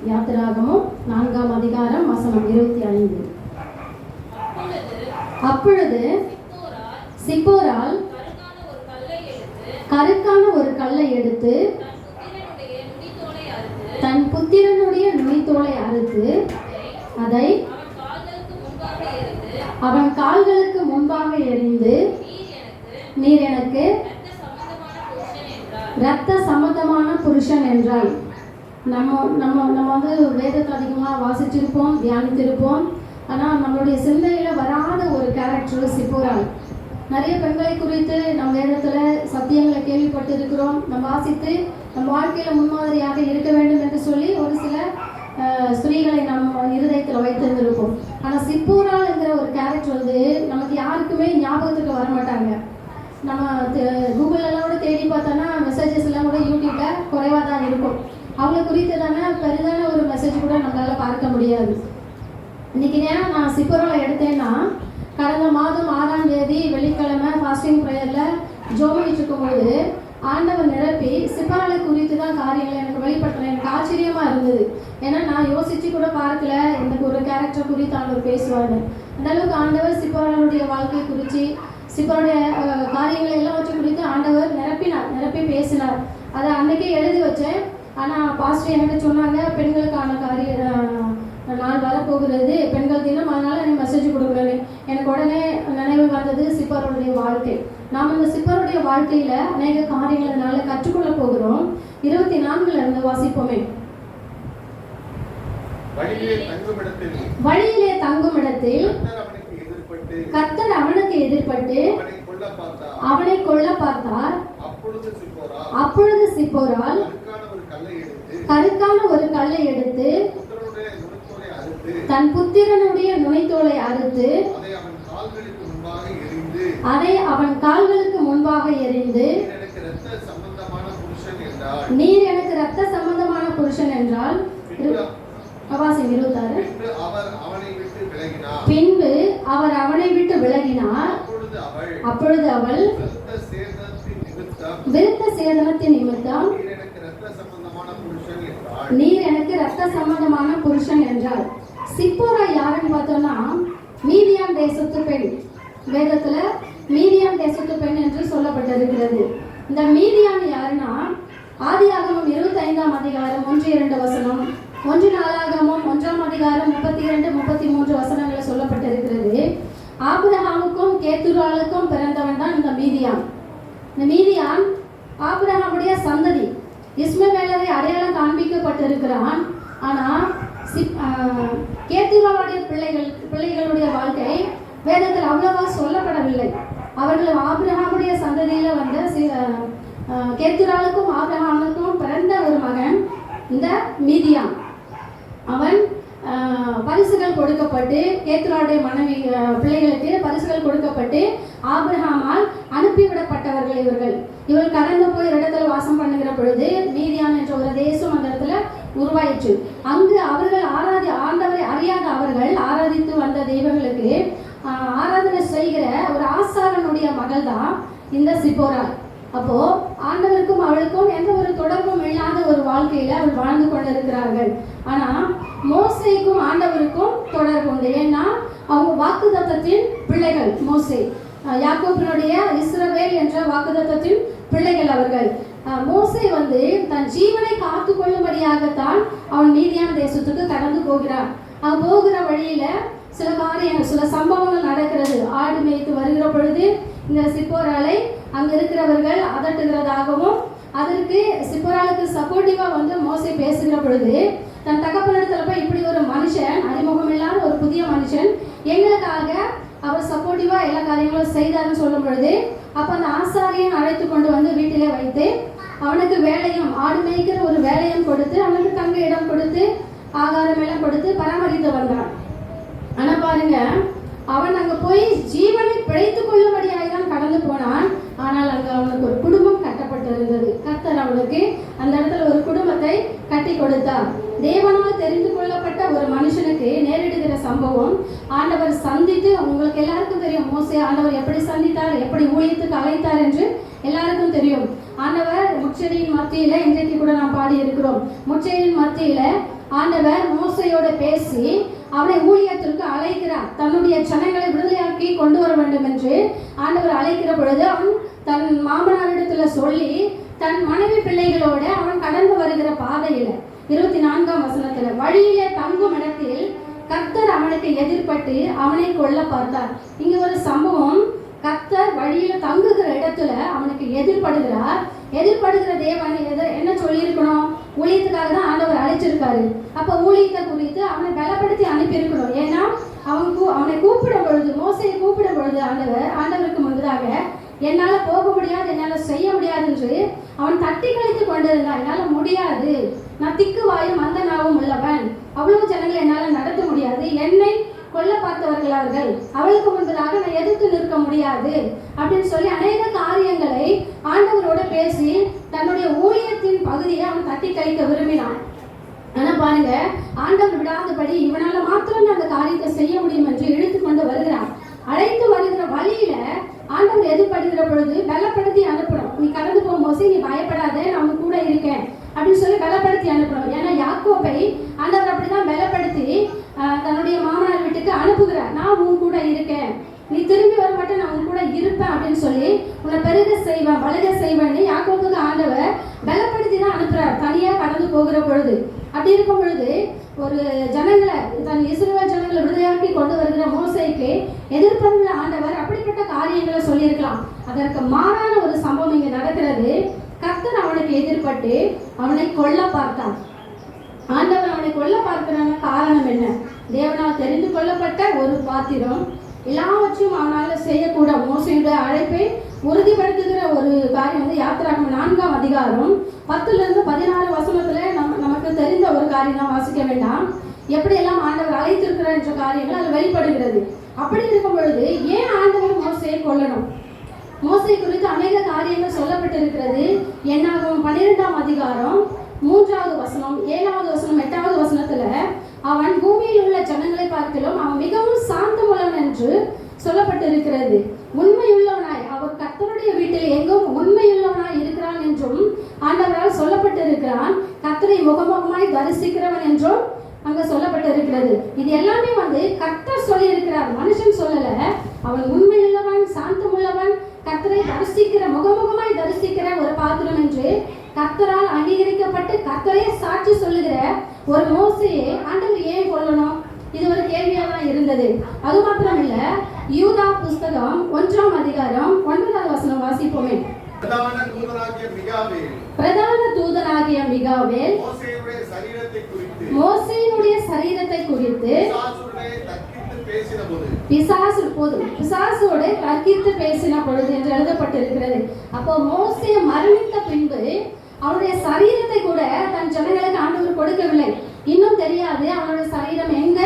யாத்திராகமம் 4ஆம் அதிகாரம் வசனம் 25. அப்பொழுது சிப்போரால் கருக்கான ஒரு கல்லை எடுத்து தன் புத்திரனுடைய நுனித்தோலை அறுத்து அதை அவன் கால்களுக்கு முன்பாக எறிந்து, நீர் எனக்கு இரத்த சம்பந்தமான புருஷன் என்றாள். நம்ம வந்து வேதத்தை அதிகமாக வாசிச்சிருப்போம், தியானித்திருப்போம். ஆனால் நம்மளுடைய சிந்தையில் வராத ஒரு கேரக்டர் சிப்போரால். நிறைய பெண்களை குறித்து நம் வேதத்தில் சத்தியங்களை கேள்விப்பட்டு இருக்கிறோம். நம்ம வாசித்து நம் வாழ்க்கையில் முன்மாதிரியாக இருக்க வேண்டும் என்று சொல்லி ஒரு சில ஸ்திரீகளை நம்ம இருதயத்தில் வைத்திருந்திருப்போம். ஆனால் சிப்போரால்ங்கிற ஒரு கேரக்டர் வந்து நமக்கு யாருக்குமே ஞாபகத்துக்கு வர மாட்டாங்க. நம்ம கூகுளெல்லாம் கூட தேடி பார்த்தோன்னா மெசேஜஸ் எல்லாம் கூட யூடியூப்பில் குறைவாக தான் இருக்கும். அவங்கள குறித்ததான பெரிதான ஒரு மெசேஜ் கூட நம்மளால் பார்க்க முடியாது. இன்றைக்கி நேரம் நான் சிப்போராலை எடுத்தேன்னா, கடந்த மாதம் 6ஆம் தேதி வெள்ளிக்கிழமை ஃபாஸ்டிங் ப்ரேயரில் ஜோமனிட்டு இருக்கும்போது ஆண்டவர் நிரப்பி சிப்போராலை குறித்து தான் காரியங்களை எனக்கு வெளிப்படுத்தினேன். எனக்கு ஆச்சரியமாக இருந்தது. ஏன்னா நான் யோசித்து கூட பார்க்கல எனக்கு ஒரு கேரக்டர் குறித்து ஆண்டவர் பேசுவார். அந்தளவுக்கு ஆண்டவர் சிப்போராளுடைய வாழ்க்கை குறித்து, சிப்போருடைய காரியங்களை எல்லாம் வச்சு குறித்து ஆண்டவர் நிரப்பி பேசினார். அதை அன்றைக்கே எழுதி வச்சேன். ஆனால் பாஸ்டர் என்கிட்ட சொன்னாங்க, பெண்களுக்கான நாள் வரப்போகிறது, பெண்கள் தினம், அதனால் எனக்கு மெசேஜ் கொடுக்குறேன்னு. எனக்கு உடனே நினைவு வந்தது சிப்போருடைய வாழ்க்கை. நாம் இந்த சிப்போருடைய வாழ்க்கையில் அநேக காரியங்களை அதனால கற்றுக்கொள்ள போகிறோம். 24 இருந்து வாசிப்போமே. வழியிலே தங்கும் இடத்தில் கர்த்தர் அவனுக்கு எதிர்பட்டு அவனை கொல்ல பார்த்தார். அப்பொழுது சிப்போரால் கருக்கான ஒரு கல்லை எடுத்து தன் புத்திரனுடைய நுனித்தோலை அறுத்து அதை அவன் கால்களுக்கு முன்பாக எறிந்து, நீர் எனக்கு இரத்த சம்பந்தமான புருஷன் என்றால். பின்பு அவர் அவனை விட்டு விலகினார். அப்பொழுது அவள் விருத்த சேதனத்தின் நிமித்தம் நீர் எனக்கு இரத்த சம்பந்தமான புருஷன் என்றார். சிப்போரா யாருன்னு பார்த்தோம்னா, மீதியான் தேசத்து பெண். வேதத்துல மீதியான் தேசத்து பெண் என்று சொல்லப்பட்டிருக்கிறது. இந்த மீதியான் யாருன்னா, ஆதியாகமம் 25ஆம் அதிகாரம் 1-2 வசனம், 1 நாளாகமம் 1ஆம் அதிகாரம் 32-33 வசனங்களை சொல்லப்பட்டிருக்கிறது. ஆபிரகாமுக்கும் கேத்துராளுக்கும் பிறந்தவன் தான் இந்த மீதியான். இந்த மீதியான் ஆபிரகாமுடைய சந்ததி. இஸ்மவேலரை அடையாளம் காண்பிக்கப்பட்டிருக்கிறான். ஆனால் கேத்துராளுடைய பிள்ளைகளுடைய வாழ்க்கை வேதத்தில் அவ்வளவா சொல்லப்படவில்லை. அவர்கள் ஆபிரகாமுடைய சந்ததியில வந்த கேத்துராளுக்கும் ஆபிரகாமுக்கும் பிறந்த ஒரு மகன் இந்த மீதியான். அவன் பரிசுகள் கொடுக்கப்பட்டு, கேத்துராளுடைய மனைவி பிள்ளைகளுக்கு பரிசுகள் கொடுக்கப்பட்டு ஆபிரகாமால் அனுப்பிவிடப்பட்டவர்கள் இவர்கள் கடந்து போய் ஒரு இடத்துல வாசம் பண்ணுகிற பொழுது மீதியான் என்ற ஒரு தேசம் அந்த இடத்துல உருவாயிற்று. அங்கு அவர்கள் ஆண்டவரை அறியாத அவர்கள் ஆராதித்து வந்த தெய்வங்களுக்கு ஆராதனை செய்கிற ஒரு ஆசாரனுடைய மகள் தான் இந்த சிப்போரால். அப்போ ஆண்டவருக்கும் அவளுக்கும் எந்த ஒரு தொடர்பும் இல்லாத ஒரு வாழ்க்கையில அவள் வாழ்ந்து கொண்டிருக்கிறார்கள். ஆனா மோசேக்கும் ஆண்டவருக்கும் தொடர்பு உண்டு. ஏன்னா அவங்க வாக்குத்தத்தத்தின் பிள்ளைகள். மோசே யாக்கோபினுடைய இஸ்ரவேல் என்ற வாக்குத்தத்தத்தின் பிள்ளைகள் அவர்கள். மோசே வந்து தன் ஜீவனை காத்து கொள்ளும்படியாகத்தான் அவன் மீதியான தேசத்துக்கு கடந்து போகிறான். அவன் போகிற வழியில சில சம்பவங்கள் நடக்கிறது. ஆடு மேய்த்து வருகிற பொழுது இந்த சிப்போராலை அங்க இருக்கிறவர்கள் அதட்டுகிறதாகவும், அதற்கு சிப்போராலுக்கு சப்போர்ட்டிவா வந்து மோசே பேசுகிற பொழுது தன் தகப்பனிடத்துல போய், இப்படி ஒரு மனுஷன், அறிமுகம் இல்லாத ஒரு புதிய மனுஷன் எங்களுக்காக அவர் சப்போர்ட்டிவா எல்லா காரியங்களும் செய்தார்னு சொல்லும் பொழுது, அப்ப அந்த ஆசாரியன் அழைத்து கொண்டு வந்து வீட்டிலே வைத்து அவனுக்கு வேலையும், ஆடு மேய்க்கிற ஒரு வேலையும் கொடுத்து, அவனுக்கு தங்க இடம் கொடுத்து, ஆகாரம் எல்லாம் கொடுத்து பராமரித்து வந்தான். ஆனா பாருங்க, அவன் அங்க போய் ஜீவனை பிழைத்துக் கொள்ளும்படியாக தான் கடந்து போனான். ஆனால் அங்க அவனுக்கு ஒரு குடும்பம் கட்டப்பட்டிருந்தது. கர்த்தர் அவனுக்கு அந்த இடத்துல ஒரு குடும்பத்தை கட்டி கொடுத்தார். தேவனால் தெரிந்து கொள்ளப்பட்ட ஒரு மனுஷனுக்கு நேரிடுகிற சம்பவம் ஆண்டவர் சந்தித்து, உங்களுக்கு எல்லாருக்கும் தெரியும் மோசே ஆண்டவர் எப்படி சந்தித்தார், எப்படி ஊழியத்துக்கு அழைத்தார் என்று எல்லாருக்கும் தெரியும். ஆண்டவர் முச்செடியின் மத்தியில, இன்றைக்கு கூட நாம் பாடி இருக்கிறோம், முச்செடியின் மத்தியில ஆண்டவர் மோசையோட பேசி அவனை ஊழியத்திற்கு அழைக்கிறார். தன்னுடைய ஜனங்களை விடுதலையாக்கி கொண்டு வர வேண்டும் என்று ஆண்டவர் அழைக்கிற பொழுது அவன் தன் மாமனாரிடத்துல சொல்லி தன் மனைவி பிள்ளைகளோட அவன் கடந்து வருகிற பாதையில 24ஆம் வசனத்துல வழியிலே தங்கும் இடத்தில் கர்த்தர் அவனுக்கு எதிர்பட்டு அவனை கொல்ல பார்த்தார். இங்க ஒரு சம்பவம், கர்த்தர் வழியில தங்குகிற இடத்துல அவனுக்கு எதிர்படுகிற தேவன் என்ன சொல்லியிருக்கணும்? ஊழியத்துக்காக தான் ஆண்டவர் அழைச்சிருக்காரு. அப்ப ஊழியத்தை குறித்து அவனை பலப்படுத்தி அனுப்பியிருக்கணும். ஏன்னா அவனை கூப்பிடும் பொழுது, மோசையை கூப்பிடும் பொழுது ஆண்டவருக்கு முன்பதாக என்னால போக முடியாது, என்னால செய்ய முடியாது என்று அவன் தட்டி கழித்து கொண்டிருந்தான். என்னால முடியாது, நான் திக்கு வாயும் அந்த நாவும் உள்ளவன், அவ்வளவு ஜனங்களை என்னால நடத்த முடியாது, என்னை கொல்ல பார்த்தவர்களார்கள், அவளுக்கு முன்பதாக நான் எதிர்த்து நிற்க முடியாது அப்படின்னு சொல்லி அநேக காரியங்களை ஆண்டவரோட பேசி தன்னுடைய ஊழியத்தின் பகுதியை அவன் தட்டி கழிக்க விரும்பினான். ஆனா பாருங்க, ஆண்டவர் விடாதபடி இவனால மாத்திரம் அந்த காரியத்தை செய்ய முடியும் என்று இழுத்து கொண்டு வருகிறான். அழைத்து வருகிற வழியில ஆண்டவர் எதிர்படுகிற பொழுது பலப்படுத்தி அனுப்பணும். நீ கடந்து போகும்போது நீ பயப்படாத, நான் கூட இருக்கேன் அப்படின்னு சொல்லி பலப்படுத்தி அனுப்பணும். ஏன்னா யாக்கோபை ஆண்டவர் அப்படிதான் பலப்படுத்தி தன்னுடைய மாமனார் வீட்டுக்கு அனுப்புகிறார். நான் உன் கூட இருக்கேன், நீ திரும்பி வர மாட்டேன், நான் உன் கூட இருப்பேன் அப்படின்னு சொல்லி உன்னை பெருக செய்வேன், பலக செய்வேன்னு யாக்கோபுக்கு ஆண்டவர் பலப்படுத்தி தான் அனுப்புறார், தனியா கடந்து போகிற பொழுது. அப்படி இருக்கும் பொழுது ஒரு ஜனங்களை, தன் இஸ்ரவேல் ஜனங்களை விடுதலையாக்கி கொண்டு வருகிற மோசேக்கு எதிர்ப்புள்ள ஆண்டவர் அப்படிப்பட்ட காரியங்களை சொல்லியிருக்கலாம். அதற்கு மாறான ஒரு சம்பவம் இங்க நடக்கிறது. கர்த்தர் அவனுக்கு எதிர்பட்டு அவனை கொல்ல பார்த்தான். ஆண்டவர் அவனை கொல்ல பார்க்கிறான காரணம் என்ன? தேவனால் தெரிந்து கொள்ளப்பட்ட ஒரு பாத்திரம், எல்லாவற்றையும் அவனால செய்யக்கூட மோசையுடைய அழைப்பை உறுதிப்படுத்துகிற ஒரு காரியம் வந்து யாத்திராகமம் 4ஆம் அதிகாரம் 10-14 வசனத்துல நமக்கு தெரிந்த ஒரு காரியம் தான், வாசிக்க வேண்டாம். எப்படியெல்லாம் ஆண்டவர் அழைத்திருக்கிறார் என்ற காரியங்கள் அது வெளிப்படுகிறது. அப்படி இருக்கும் பொழுது ஏன் ஆண்டவர் மோசையை கொல்லணும்? மோசை குறித்து அநேக காரியங்கள் சொல்லப்பட்டிருக்கிறது. என்னாகும் 12ஆம் அதிகாரம் 3வது வசனம், 7வது வசனம், 8வது வசனத்துல அவன் பூமியில் உள்ள ஜனங்களை பார்க்கிலும் அவன் மிகவும் சாந்தமுள்ளவன் என்று சொல்லப்பட்டிருக்கிறது. உண்மையுள்ளவனாய், அவர் கர்த்தருடைய வீட்டில் எங்கும் உண்மையுள்ளவனாய் இருக்கிறான் என்றும் ஆண்டவரால் சொல்லப்பட்டிருக்கிறான். கர்த்தரை முகமுகமாய் தரிசிக்கிறவன் என்றும் அங்க சொல்லப்பட்டிருக்கிறது. இது எல்லாமே வந்து கர்த்தர் சொல்லி இருக்கிறார், மனுஷன் சொல்லல. அவன் உண்மையுள்ளவன், சாந்தமுள்ளவன், கர்த்தரை தரிசிக்கிற, முகமுகமாய் தரிசிக்கிற ஒரு பாத்திரம் என்று கர்த்தரால் அங்கீகரிக்கப்பட்டு கர்த்தரே சாட்சி சொல்லுகிற ஒரு மோசையை ஆண்டவர் ஏன் கொல்லணும்? இது ஒரு கேள்வியா தான் இருந்தது. அது மாத்திரம் இல்ல, யூதா புஸ்தகம் 1ஆம் அதிகாரம் 9வது வசனம் வாசிப்போமே. பிரதான தூதனாகிய மிகாவேல் மோசேயுடைய சரீரத்தை குறித்து பிசாசோடு தர்க்கித்து பேசின பொழுது என்று எழுதப்பட்டிருக்கிறது. அப்போ மோசே மரணித்த பின்பு அவனுடைய சரீரத்தை கூட தன் ஜனங்களுக்கு ஆண்டவர் கொடுக்கவில்லை. இன்னும் தெரியாது அவனுடைய சரீரம் எங்க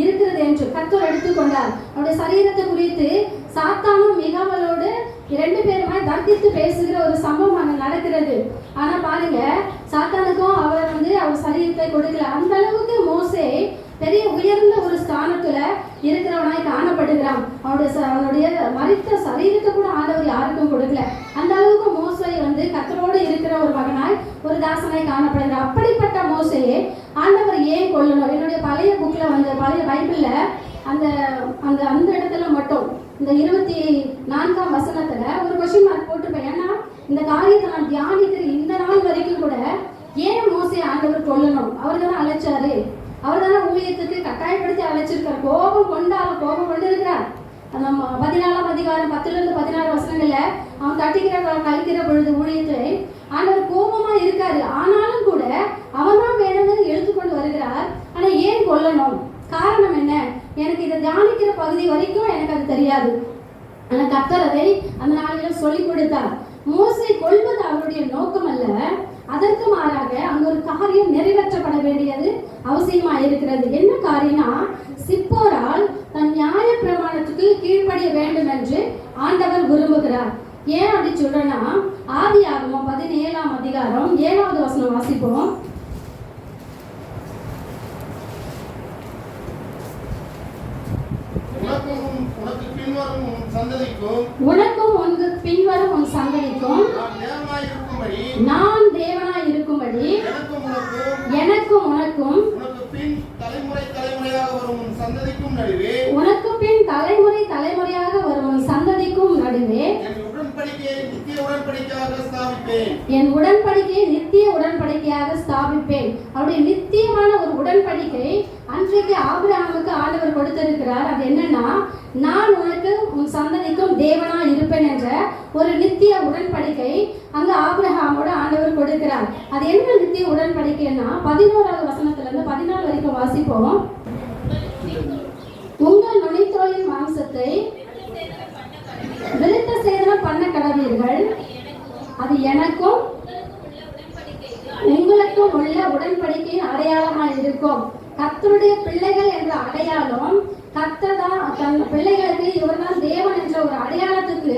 இருக்கிறது என்று கர்த்தர் எடுத்துக்கொண்டார். அவனுடைய சரீரத்தை குறித்து சாத்தானும் மிகாவேலோடு 2 பேருமே தர்க்கித்து பேசுகிற ஒரு சம்பவம் அங்க நடக்கிறது. ஆனா பாருங்க, சாத்தானுக்கும் அவர் அவர் சரீரத்தை கொடுக்கல. அந்த அளவுக்கு மோசே பெரிய உயர்ந்த ஒரு ஸ்தானத்துல இருக்கிறவனாய் காணப்படுகிறான். அவனுடைய மரித்த சரீரத்தை கூட ஆண்டவர் யாருக்கும் கொடுக்கல. அந்த அளவுக்கு மோசே கர்த்தரோடு இருக்கிற ஒரு மகனாய், ஒரு தாசனாய் காணப்படுகிறார். அப்படிப்பட்ட மோசையை ஆண்டவர் ஏன் கொல்லணும்? என்னுடைய பழைய புக்ல பழைய பைபிள்ல அந்த இடத்துல மட்டும் இந்த 24ஆம் வசனத்துல ஒரு கொஸ்டின் மார்க் போட்டிருப்பேன். ஏன்னா இந்த காரியத்தை நான் தியானிக்கிற இந்த நாள் வரைக்கும் கூட ஏன் மோசையை ஆண்டவர் கொல்லணும்? அவர் தானே அழைச்சாரு, அவர் தானே ஊழியத்துக்கு கட்டாயப்படுத்தி அழைச்சிருக்கார். கோபம் கொண்டு இருக்கிறார். அந்த 14ஆம் அதிகாரம் 10-16 வசனங்கள்ல அவன் கழிக்கிற பொழுது ஊழியத்தை ஆண்டவர் கோபமா இருக்காரு. ஆனாலும் கூட அவன் தான் வேணும்னு எழுத்துக்கொண்டு வருகிறார். ஆனா ஏன் கொல்லணும்? காரணம் என்ன? எனக்கு இதை தியானிக்கிற பகுதி வரைக்கும் எனக்கு அது தெரியாது. ஆனா கர்த்தர் அதை அந்த நாளில் சொல்லிக் கொடுத்தார். மோசே கொல்வது அவருடைய நோக்கம் அல்ல, அதற்கு மாறாக அங்க ஒரு காரியம் நிறைவேற்றப்பட வேண்டியது அவசியமா இருக்கிறது. என்ன காரியம்னா, சிப்போரால் தன் நியாய பிரமாணத்துக்கு கீழ்ப்படிய வேண்டும் என்று ஆண்டவர் விரும்புகிறார். ஏன் அப்படி சொல்றேன்னா, ஆதியாகமம் 17ஆம் அதிகாரம் 7வது வசனம் வாசிப்போம். உனக்கும் உனக்கு பின்வரும் உன் சந்ததிக்கும் நான் தேவனாய் இருக்கும்படி எனக்கும் உனக்கும் சந்ததிக்கும் நடுவே உனக்கு பின் தலைமுறை தலைமுறையாக வரும் உன் சந்ததிக்கும் நடுவே என் உடன்படிக்கையை நித்திய உடன்படிக்கையாக ஸ்தாபிப்பேன். என் உடன்படிக்கையை நித்திய உடன்படிக்கையாக ஸ்தாபிப்பேன். அவருடைய நித்தியமான ஒரு உடன்படிக்கை அன்றைக்கு ஆபிரகாமுக்கு ஆண்டவர் கொடுத்திருக்கிறார். அது என்னன்னா, நான் உனக்கு உன் சந்ததிக்கும் தேவனா இருப்பேன் என்ற ஒரு நித்திய உடன்படிக்கை அங்க ஆபிரகாமோட ஆண்டவர் கொடுக்கிறார். அது என்ன நித்திய உடன்படிக்கைன்னா 11வது வசனத்துல இருந்து 14 வரைக்கும் வாசிப்போம். உங்கள் நுனித்தோலின் மாம்சத்தை விருத்த சேதனம் பண்ண கடவீர்கள். அது எனக்கும் உங்களுக்கும் உள்ள உடன்படிக்கையின் அடையாளமாய் இருக்கும். கர்த்தருடைய பிள்ளைகள் என்ற அடையாளம், கர்த்தர் தான் தன் பிள்ளைகளுக்கு இவர்தான் தேவன் என்ற ஒரு அடையாளத்துக்கு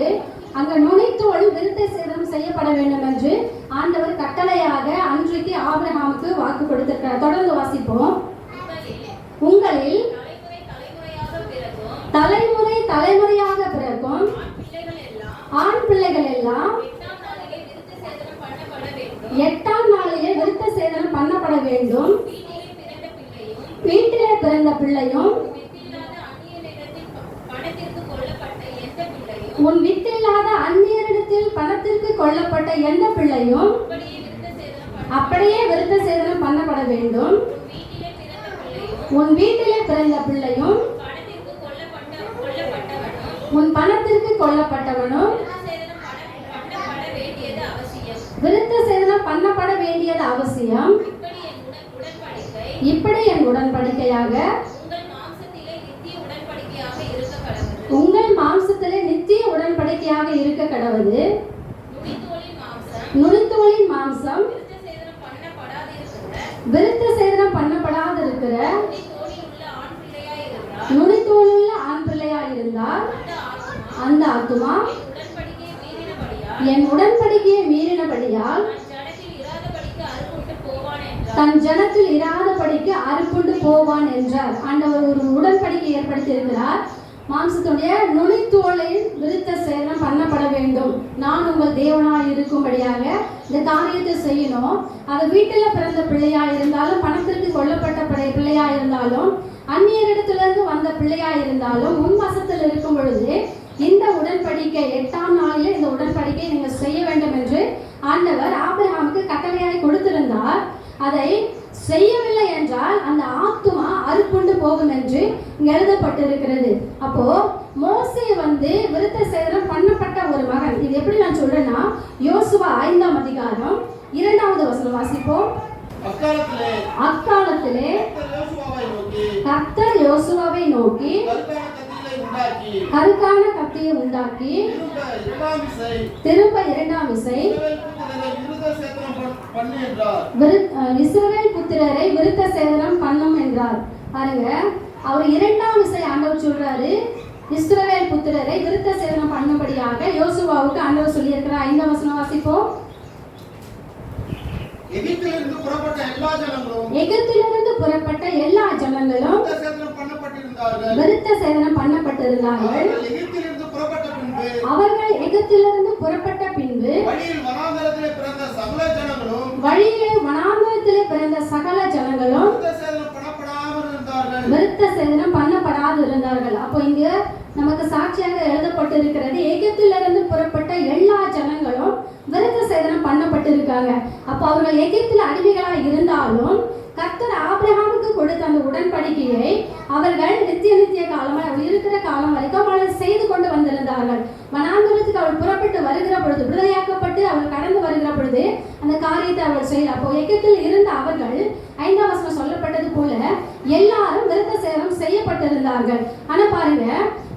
அங்க நுனித்தோல் விருத்த சேதனம் செய்யப்பட வேண்டும் என்று ஆண்டவர் கட்டளையாக அன்றைக்கு ஆபிரகாமுக்கு வாக்கு கொடுத்திருக்கிறார். தொடர்ந்து வாசிப்போம். உங்களில் தலைமுறை தலைமுறையாக பிறக்கும் ஆண் பிள்ளைகள் எல்லாம் 8ஆம் நாளிலே விருத்த சேதனம் பண்ணப்பட வேண்டும். வீட்டிலே பிறந்த பிள்ளையும் உன் வித்தில்லாத அந்நியரிடத்தில் பணத்திற்கு கொல்லப்பட்ட எந்த பிள்ளையும் அப்படியே விருத்த சேதனம் பண்ணப்பட வேண்டும். உன் வீட்டிலே பிறந்த பிள்ளையும் உன் பணத்திற்கு கொல்லப்பட்டவனும் விருத்த சேதனம் பண்ணப்பட வேண்டியது அவசியம். இப்படி என் உடன்படிக்கையாக உங்கள் மாம்சத்திலே நித்திய உடன்படிக்கையாக இருக்க கடவுது. நுனித்தோலின் மாம்சம் விருத்த சேதனம் பண்ணப்படாது இருக்கிற நுனித்தோலுள்ள ஆண் பிள்ளையா இருந்தால் அந்த ஆத்துமா என் உடன்படிக்கையை மீறினபடியால் தன் ஜனத்தில் இராதபடிக்கு அறுப்புண்டு போவான் என்றார். ஆண்டவர் ஒரு உடன்படிக்கை ஏற்படுத்தி இருக்கிறார். மாம்சத்துடைய நுனித்தோலில் விருத்த சேதனம் பண்ணப்பட வேண்டும். நான் உங்கள் தேவனாய் இருக்கும்படியாக இந்த காரியத்தை செய்யணும். அது வீட்டில் பிறந்த பிள்ளையா இருந்தாலும், பணத்திற்கு கொல்லப்பட்ட பிள்ளையா இருந்தாலும், அந்நியரிடத்திலிருந்து வந்த பிள்ளையா இருந்தாலும், முன் வசத்தில் இருக்கும் பொழுது இந்த உடன்படிக்கை 8ஆம் நாளில் இந்த உடன்படிக்கை நீங்கள் செய்ய வேண்டும் என்று ஆண்டவர் ஆபிரகாமுக்கு கட்டளையாய் கொடுத்திருந்தார். அதை செய்யவில்லை என்றால் அந்த ஆத்துமா அறுப்புண்டு போகும் என்று எழுதப்பட்டிருக்கிறது. அப்போ மோசே விருத்த சேதனம் பண்ணப்பட்ட ஒரு மகன். இது எப்படி நான் சொல்றேன்னா, யோசுவா 5ஆம் அதிகாரம் 2வது வசனம் வாசிப்போம். அக்காலத்திலே கர்த்தர் யோசுவாவை நோக்கி கருக்கான கத்தியை உண்டாக்கி திரும்ப 2ஆம் விசை இஸ்ரவேல் புத்திரரை விருத்த சேதனம் பண்ணும் என்றார். பாருங்க, அவர் 2ஆம் விசை ஆண்டவர் சொல்றாரு, இஸ்ரவேல் புத்திரரை விருத்த சேதனம் பண்ணும்படியாக யோசுவாவுக்கு ஆண்டவர் சொல்லி இருக்கிறார். 5ஆம் வசனம் வாசிப்போம். எகிப்திலிருந்து புறப்பட்ட எல்லா ஜனங்களும் விருத்த சேதனம் பண்ணப்பட்டிருந்தார்கள். அவர்கள் எகிப்திலிருந்து புறப்பட்ட பின்பு வழியிலே வனாந்தரத்திலே பிறந்த சகல ஜனங்களும் விருத்த சேதனம் பண்ணப்படாது இருந்தார்கள். அப்போ இங்க நமக்கு சாட்சியாக எழுதப்பட்டிருக்கிறது, எகிப்திலிருந்து புறப்பட்ட எல்லா ஜனங்களும் விருத்த சேதனம் பண்ணப்பட்டிருக்காங்க. அப்போ அவர்கள் எகிப்தில் அடிமைகளாக இருந்தாலும் கர்த்தர் ஆபிரகாமுக்கு கொடுத்த அந்த உடன்படிக்கையை அவர்கள் நித்திய காலமாக இருக்கிற காலம் வரைக்கும் அவர்கள் செய்து கொண்டு வந்திருந்தார்கள். வனாந்தரத்துக்கு அவள் புறப்பட்டு வருகிற பொழுது, விடுதலையாக்கப்பட்டு அவள் கடந்து வருகிற பொழுது அந்த காரியத்தை அவள் செய்யல. அப்போ எகிப்தில் இருந்த அவர்கள் 5ஆம் வசனம் சொல்லப்பட்டது போல எல்லாரும் விருத்த சேதனம் செய்யப்பட்டிருந்தார்கள். ஆனா பாருங்க,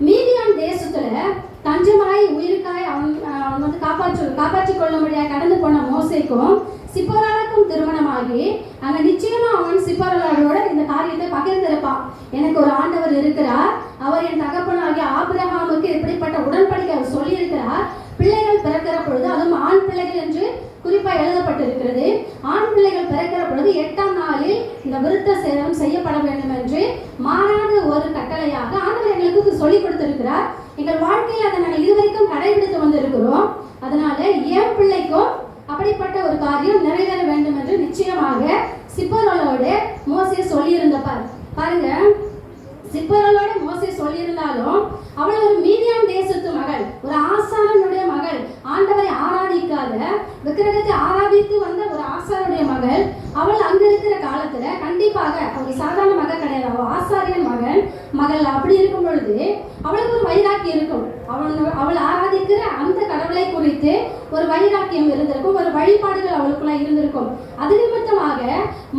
மீதியான் தேசத்துல தஞ்சமாய் உயிருக்காய் அவன் காப்பாற்றி கொள்ள முடியாது கடந்து போன மோசேக்கும் சிப்போராளுக்கும் திருமணமாகி அங்க நிச்சயமா அவன் சிப்போராளோட இந்த காரியத்தை பகிர்ந்திருப்பான். எனக்கு ஒரு ஆண்டவர் இருக்கிறார், அவர் என் தகப்பனாகிய ஆபிரகாமுக்கு இப்படிப்பட்ட உடன்படிக்கை அவர் சொல்லி இருக்கிறார். பிள்ளைகள் பிறக்கிற பொழுது, அதுவும் ஆண் பிள்ளைகள் என்று குறிப்பா எழுதப்பட்டிருக்கிறது, ஆண் பிள்ளைகள் பிறக்கிற பொழுது 8ஆம் நாளில் இந்த விருத்த சேதனம் செய்யப்பட வேண்டும் என்று மாறாத ஒரு கட்டளையாக ஆண்டவர் எங்களுக்கு சொல்லிக் கொடுத்திருக்கிறார். எங்கள் வாழ்க்கையில் அதை நாங்கள் இதுவரைக்கும் கடைபிடித்து வந்திருக்கிறோம். அதனால என் பிள்ளைக்கும் அப்படிப்பட்ட ஒரு காரியம் நிறைவேற வேண்டும் என்று நிச்சயமாக சிப்போராளோட மோசே சொல்லி இருந்தப்பார். பாருங்க, சிப்போராளோட மோசே சொல்லியிருந்தாலும் அவள் ஒரு மீதியான் தேசத்து மகள், ஒரு ஆசாரனுடைய மகள், ஆண்டவரை ஆராதிக்காத விக்கிரகத்தை ஆராதித்து வந்த ஒரு ஆசாரனுடைய மகள். அவள் அங்க இருக்கிற காலத்துல கண்டிப்பாக அவள் சாதாரண மகள் கிடையாது, அவள் ஆசாரியன் மகள். அப்படி இருக்கும் பொழுது அவளுக்கு ஒரு வைராக்கியம் இருக்கும். அவள் ஆராதிக்கிற அந்த கடவுளை குறித்து ஒரு வைராக்கியம் இருந்திருக்கும், ஒரு வழிபாடுகள் அவளுக்குள்ள இருந்திருக்கும். அது நிமித்தமாக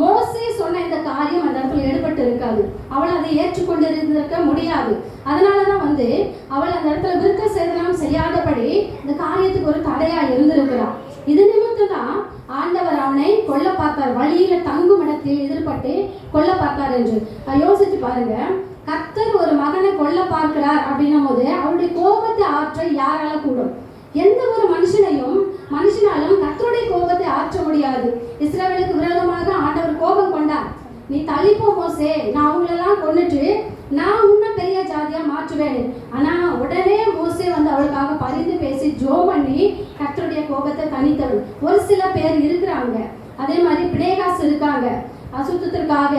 மோசே சொன்ன இந்த காரியம் அந்த இடத்துல எடுபட்டு இருக்காது, அவள் அதை ஏற்றுக்கொண்டு இருந்திருக்க முடியாது. அதனாலதான் அவள் அந்த இடத்துல விருத்த சேதனம் செய்யாதபடி இந்த காரியத்துக்கு ஒரு தடையா இருந்திருக்கிறாள். இது நிமித்தம் தான் ஆண்டவர் அவனை கொல்ல பார்த்தார், வழியில தங்கும் இடத்தில் எதிர்பட்டு கொல்ல பார்த்தார் என்று. யோசிச்சு பாருங்க, கர்த்தர் ஒரு மகனை கொல்ல பார்க்கிறார் அப்படின்னும் போது அவருடைய கோபத்தை ஆற்ற யாரால கூடும்? எந்த ஒரு மனுஷனாலும் கர்த்தருடைய கோபத்தை ஆற்ற முடியாது. இஸ்ரவேலுக்கு விரோதமாக ஆண்டவர் கோபம் கொண்டார். நீ தள்ளிப்போ மோசே, நான் அவங்களெல்லாம் கொன்னுட்டு நான் உன்ன பெரிய ஜாதியா மாற்றுவேன். ஆனா உடனே மோசே அவளுக்காக பரிந்து பேசி ஜெபம் பண்ணி கர்த்தருடைய கோபத்தை தணித்தவன். ஒரு சில பேர் இருக்கிறாங்க, அதே மாதிரி பினேகாஸ் இருக்காங்க, அசுத்தத்திற்காக,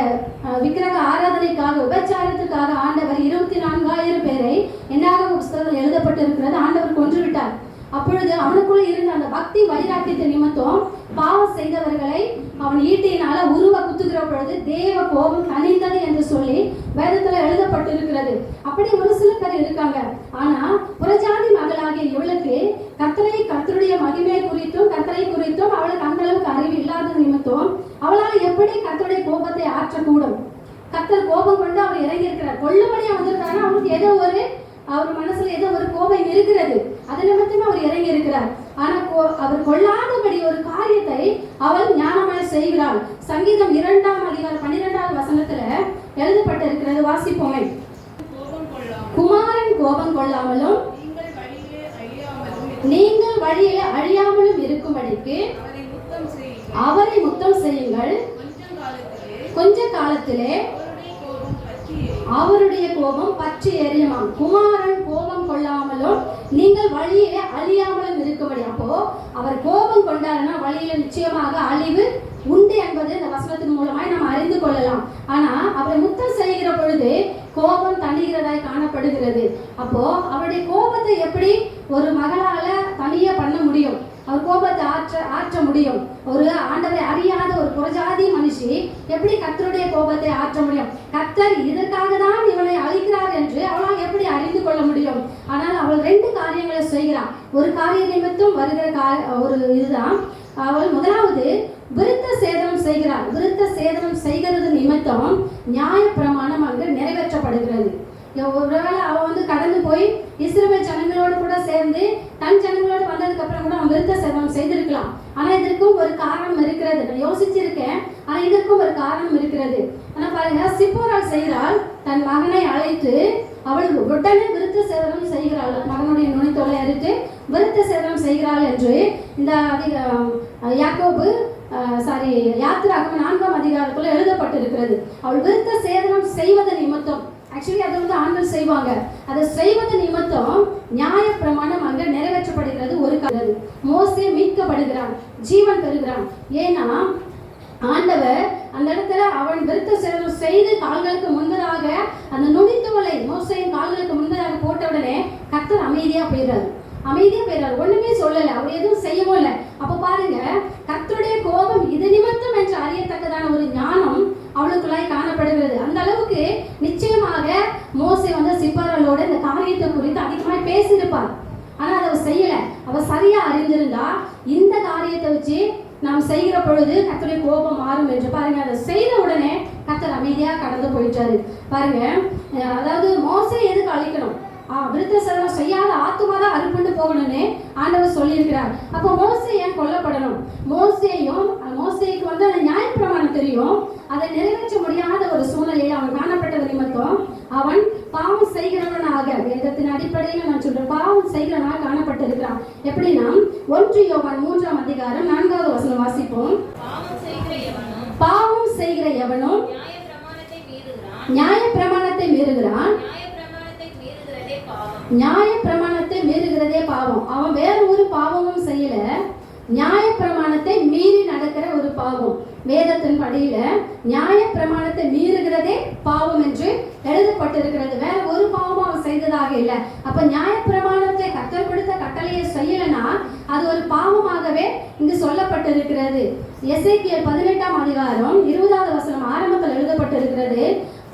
விக்கிரக ஆராதனைக்காக, உபச்சாரத்துக்காக ஆண்டவர் 24,000 பேரை என்னாகம புஸ்தகத்தில் எழுதப்பட்டிருக்கிறது ஆண்டவர் கொன்று விட்டார். அப்பொழுது அவனுக்குள்ள இருந்த அந்த பக்தி வைராக்கியத்தை நிமித்தம் பாவம் செய்தவர்களை அவன் ஈட்டியினால உருவ குத்துகிற பொழுது தேவ கோபம் தணிந்தது என்று சொல்லி வேதத்துல எழுதப்பட்டிருக்கிறது. அப்படி ஒரு சில பேர் இருக்காங்க. ஆனா புறஜாதி மகளாகிய இவளுக்கு கர்த்தருடைய மகிமை குறித்தும் கர்த்தரை குறித்தும் அவளுக்கு அந்த அளவுக்கு அறிவு இல்லாத நிமித்தம் அவளால் எப்படி கர்த்தருடைய கோபத்தை ஆற்றக்கூடும்? கர்த்தர் கோபம் கொண்டு அவர் இறங்கி இருக்கிறார், கொல்லும்படியா வந்திருக்காருன்னா அவருக்கு அவர் மனசுல ஏதோ ஒரு கோபம் இருக்கிறது, அது நிமித்தமே அவர் இறங்கி இருக்கிறார். ஆனா அவர் கொள்ளாதபடி ஒரு காரியத்தை அவள் ஞானமாய் செய்கிறாள். சங்கீதம் 2ஆம் அதிகாரம் 12வது வசனத்துல எழுதப்பட்டிருக்கிறது, வாசிப்போமே. குமாரன் கோபம் கொள்ளாமலும் நீங்கள் வழியில அழியாமலும் இருக்கும்படிக்கு அவரை முத்தம் செய்யுங்கள். கொஞ்ச காலத்திலே அவருடைய கோபம் பற்றி எரியுமாம். குமாரன் கோபம் கொள்ளாமலும் நீங்கள் வழியிலே அழியாமலும் இருக்கும்படி. அப்போ அவர் கோபம் கொண்டாருன்னா வழியில நிச்சயமாக அழிவு உண்டு என்பது இந்த வசனத்தின் மூலமாய் நாம் அறிந்து கொள்ளலாம். ஆனா அவரை முத்தம் செய்கிற பொழுது கோபம் தணிகிறதாய் காணப்படுகிறது. அப்போ அவருடைய கோபத்தை எப்படி ஒரு மகளால தனியா பண்ண முடியும்? அவர் கோபத்தை ஆற்ற முடியும்? ஒரு ஆண்டவரை அறியாத ஒரு புறஜாதி மனுஷி எப்படி கர்த்தருடைய கோபத்தை ஆற்ற முடியும்? கர்த்தர் இதற்காக தான் இவனை அழிக்கிறார் என்று அவளால் எப்படி அறிந்து கொள்ள முடியும்? ஆனால் அவள் 2 காரியங்களை செய்கிறாள். ஒரு காரிய நிமித்தம் வருகிற ஒரு இதுதான். அவள் முதலாவது விருத்த சேதனம் செய்கிறாள். விருத்த சேதனம் செய்கிறது நிமித்தம் நியாய பிரமாணம் அங்கு நிறைவேற்றப்படுகிறது. ஒருவேளை அவன் கடந்து போய் இஸ்ரவேல் ஜனங்களோடு கூட சேர்ந்து தன் ஜனங்களோடு வந்ததுக்கு அப்புறம் கூட அவன் விருத்த சேதனம் செய்திருக்கலாம். ஆனா இதற்கும் ஒரு காரணம் இருக்கிறது. நான் யோசிச்சிருக்கேன், ஆனா இதற்கும் ஒரு காரணம் இருக்கிறது. ஆனா பாருங்க, சிப்போராள் செய்கிறாள், தன் மகனை அழைத்து அவள் உடனே விருத்த சேதனம் செய்கிறாள். மகனுடைய நுனித்தோலை அறுத்து விருத்த சேதனம் செய்கிறாள் என்று இந்த யாத்திராகமம் 4ஆம் அதிகாரத்துல எழுதப்பட்டிருக்கிறது. அவள் விருத்த சேதனம் செய்வது நிமித்தம், ஆக்சுவலி அதை ஆண்கள் செய்வாங்க, அதை செய்வது நிமித்தம் நியாய பிரமாணம் அங்க நிறைவேற்றப்படுகிறது. ஒரு காலம் மோசே மீட்கப்படுகிறான், ஜீவன் பெறுகிறான். ஏன்னா ஆண்டவர் அந்த இடத்துல அவன் விருத்த சேதனம் செய்து கால்களுக்கு முன்பதாக அந்த நுனித்தோலை மோசேயின் கால்களுக்கு முன்பதாக போட்ட உடனே கர்த்தர் அமைதியா போயிடுறாரு. ஒண்ணுமே சொல்லல, அவர் எதுவும் செய்யவும் இல்லை. அப்ப பாருங்க, கர்த்தருடைய கோபம் இது நிமித்தம் என்று அறியத்தக்கதான ஒரு ஞானம் அவளுக்குள்ளாய் காணப்படுகிறது. அந்த அளவுக்கு நிச்சயமாக மோசே சிப்போராளோட இந்த காரியத்தை குறித்து அதிகமாக பேசியிருப்பார். ஆனா அதை செய்யல. அவ சரியா அறிந்திருந்தா இந்த காரியத்தை வச்சு நாம் செய்கிற பொழுது கர்த்தருடைய கோபம் மாறும் என்று. பாருங்க, அதை செய்த உடனே கர்த்தர் அமைதியா கடந்து போயிட்டாரு. பாருங்க, அதாவது மோசே எதுக்கு அழிக்கணும்? விருத்த சேதனம் செய்யாத ஆத்துமா தான் அறுப்புண்டு போகணும்னு ஆண்டவர் சொல்லியிருக்கிறார். அப்போ மோசே ஏன் கொல்லப்படணும்? மோசேக்கு அந்த நியாயப்பிரமாணம் தெரியும், அதை நிறைவேற்ற முடியாத ஒரு சூழ்நிலையில் அவன் காணப்பட்டது நிமித்தம் அவன் பாவம் செய்கிறவனாக, வேதத்தின் அடிப்படையில் நான் சொல்றேன், பாவம் செய்கிறவனாக காணப்பட்டிருக்கிறான். எப்படின்னா 1 யோவான் 3ஆம் அதிகாரம் 4வது வசனம் வாசிப்போம். பாவம் செய்கிற எவனும் நியாய பிரமாணத்தை மீறுகிறான், நியாய பிரமாணத்தை மீறுகிறதே பாவம். அவன் வேற ஒரு பாவமும் செய்யல, நியாய பிரமாணத்தை மீறி நடக்கிற ஒரு பாவம். வேதத்தின் படியில நியாய பிரமாணத்தை மீறுகிறதே பாவம் என்று எழுதப்பட்டிருக்கிறது. வேற ஒரு பாவமும் அவன் செய்ததாக இல்லை. அப்ப நியாய பிரமாணத்தை கர்த்தர் கொடுத்த கட்டளையை செய்யலைன்னா அது ஒரு பாவமாகவே இங்கு சொல்லப்பட்டிருக்கிறது. எசேக்கியேல் 18ஆம் அதிகாரம் 20வது வசனம் ஆரம்பத்தில் எழுதப்பட்டிருக்கிறது,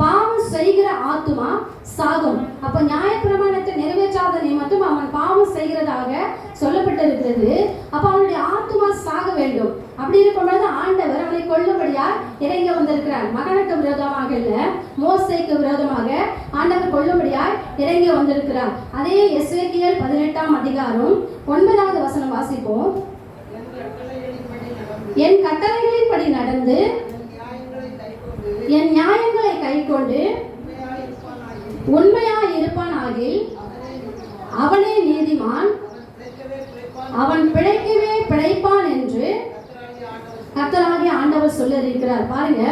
பாவம் செய்கிற ஆத்துமா சாகும். அப்ப நியாய பிரமாணத்தை நிறைவேற்றாத நிமித்தம் அவன் பாவம் செய்கிறதாக சொல்லப்பட்டிருக்கிறது. அப்ப அவனுடைய ஆத்துமா சாக வேண்டும். அப்படி இருக்கும்போது ஆண்டவர் அவனை கொல்லும்படியார் இறங்கி வந்திருக்கிறார். மகனுக்கு விரோதமாக இல்ல, மோசேக்கு விரோதமாக ஆண்டவர் கொல்லும்படியார் இறங்கி வந்திருக்கிறார். அதே எசேக்கியேல் 18ஆம் அதிகாரம் 9வது வசனம் வாசிப்போம். என் கட்டளைகளின்படி நடந்து என் நியாயங்களை கைக்கொண்டு உண்மையாய் இருப்பானாகில் அவனே நீதிமான், அவன் பிழைக்கவே பிழைப்பான் என்று கர்த்தராகிய ஆண்டவர் சொல்லியிருக்கிறார். பாருங்க,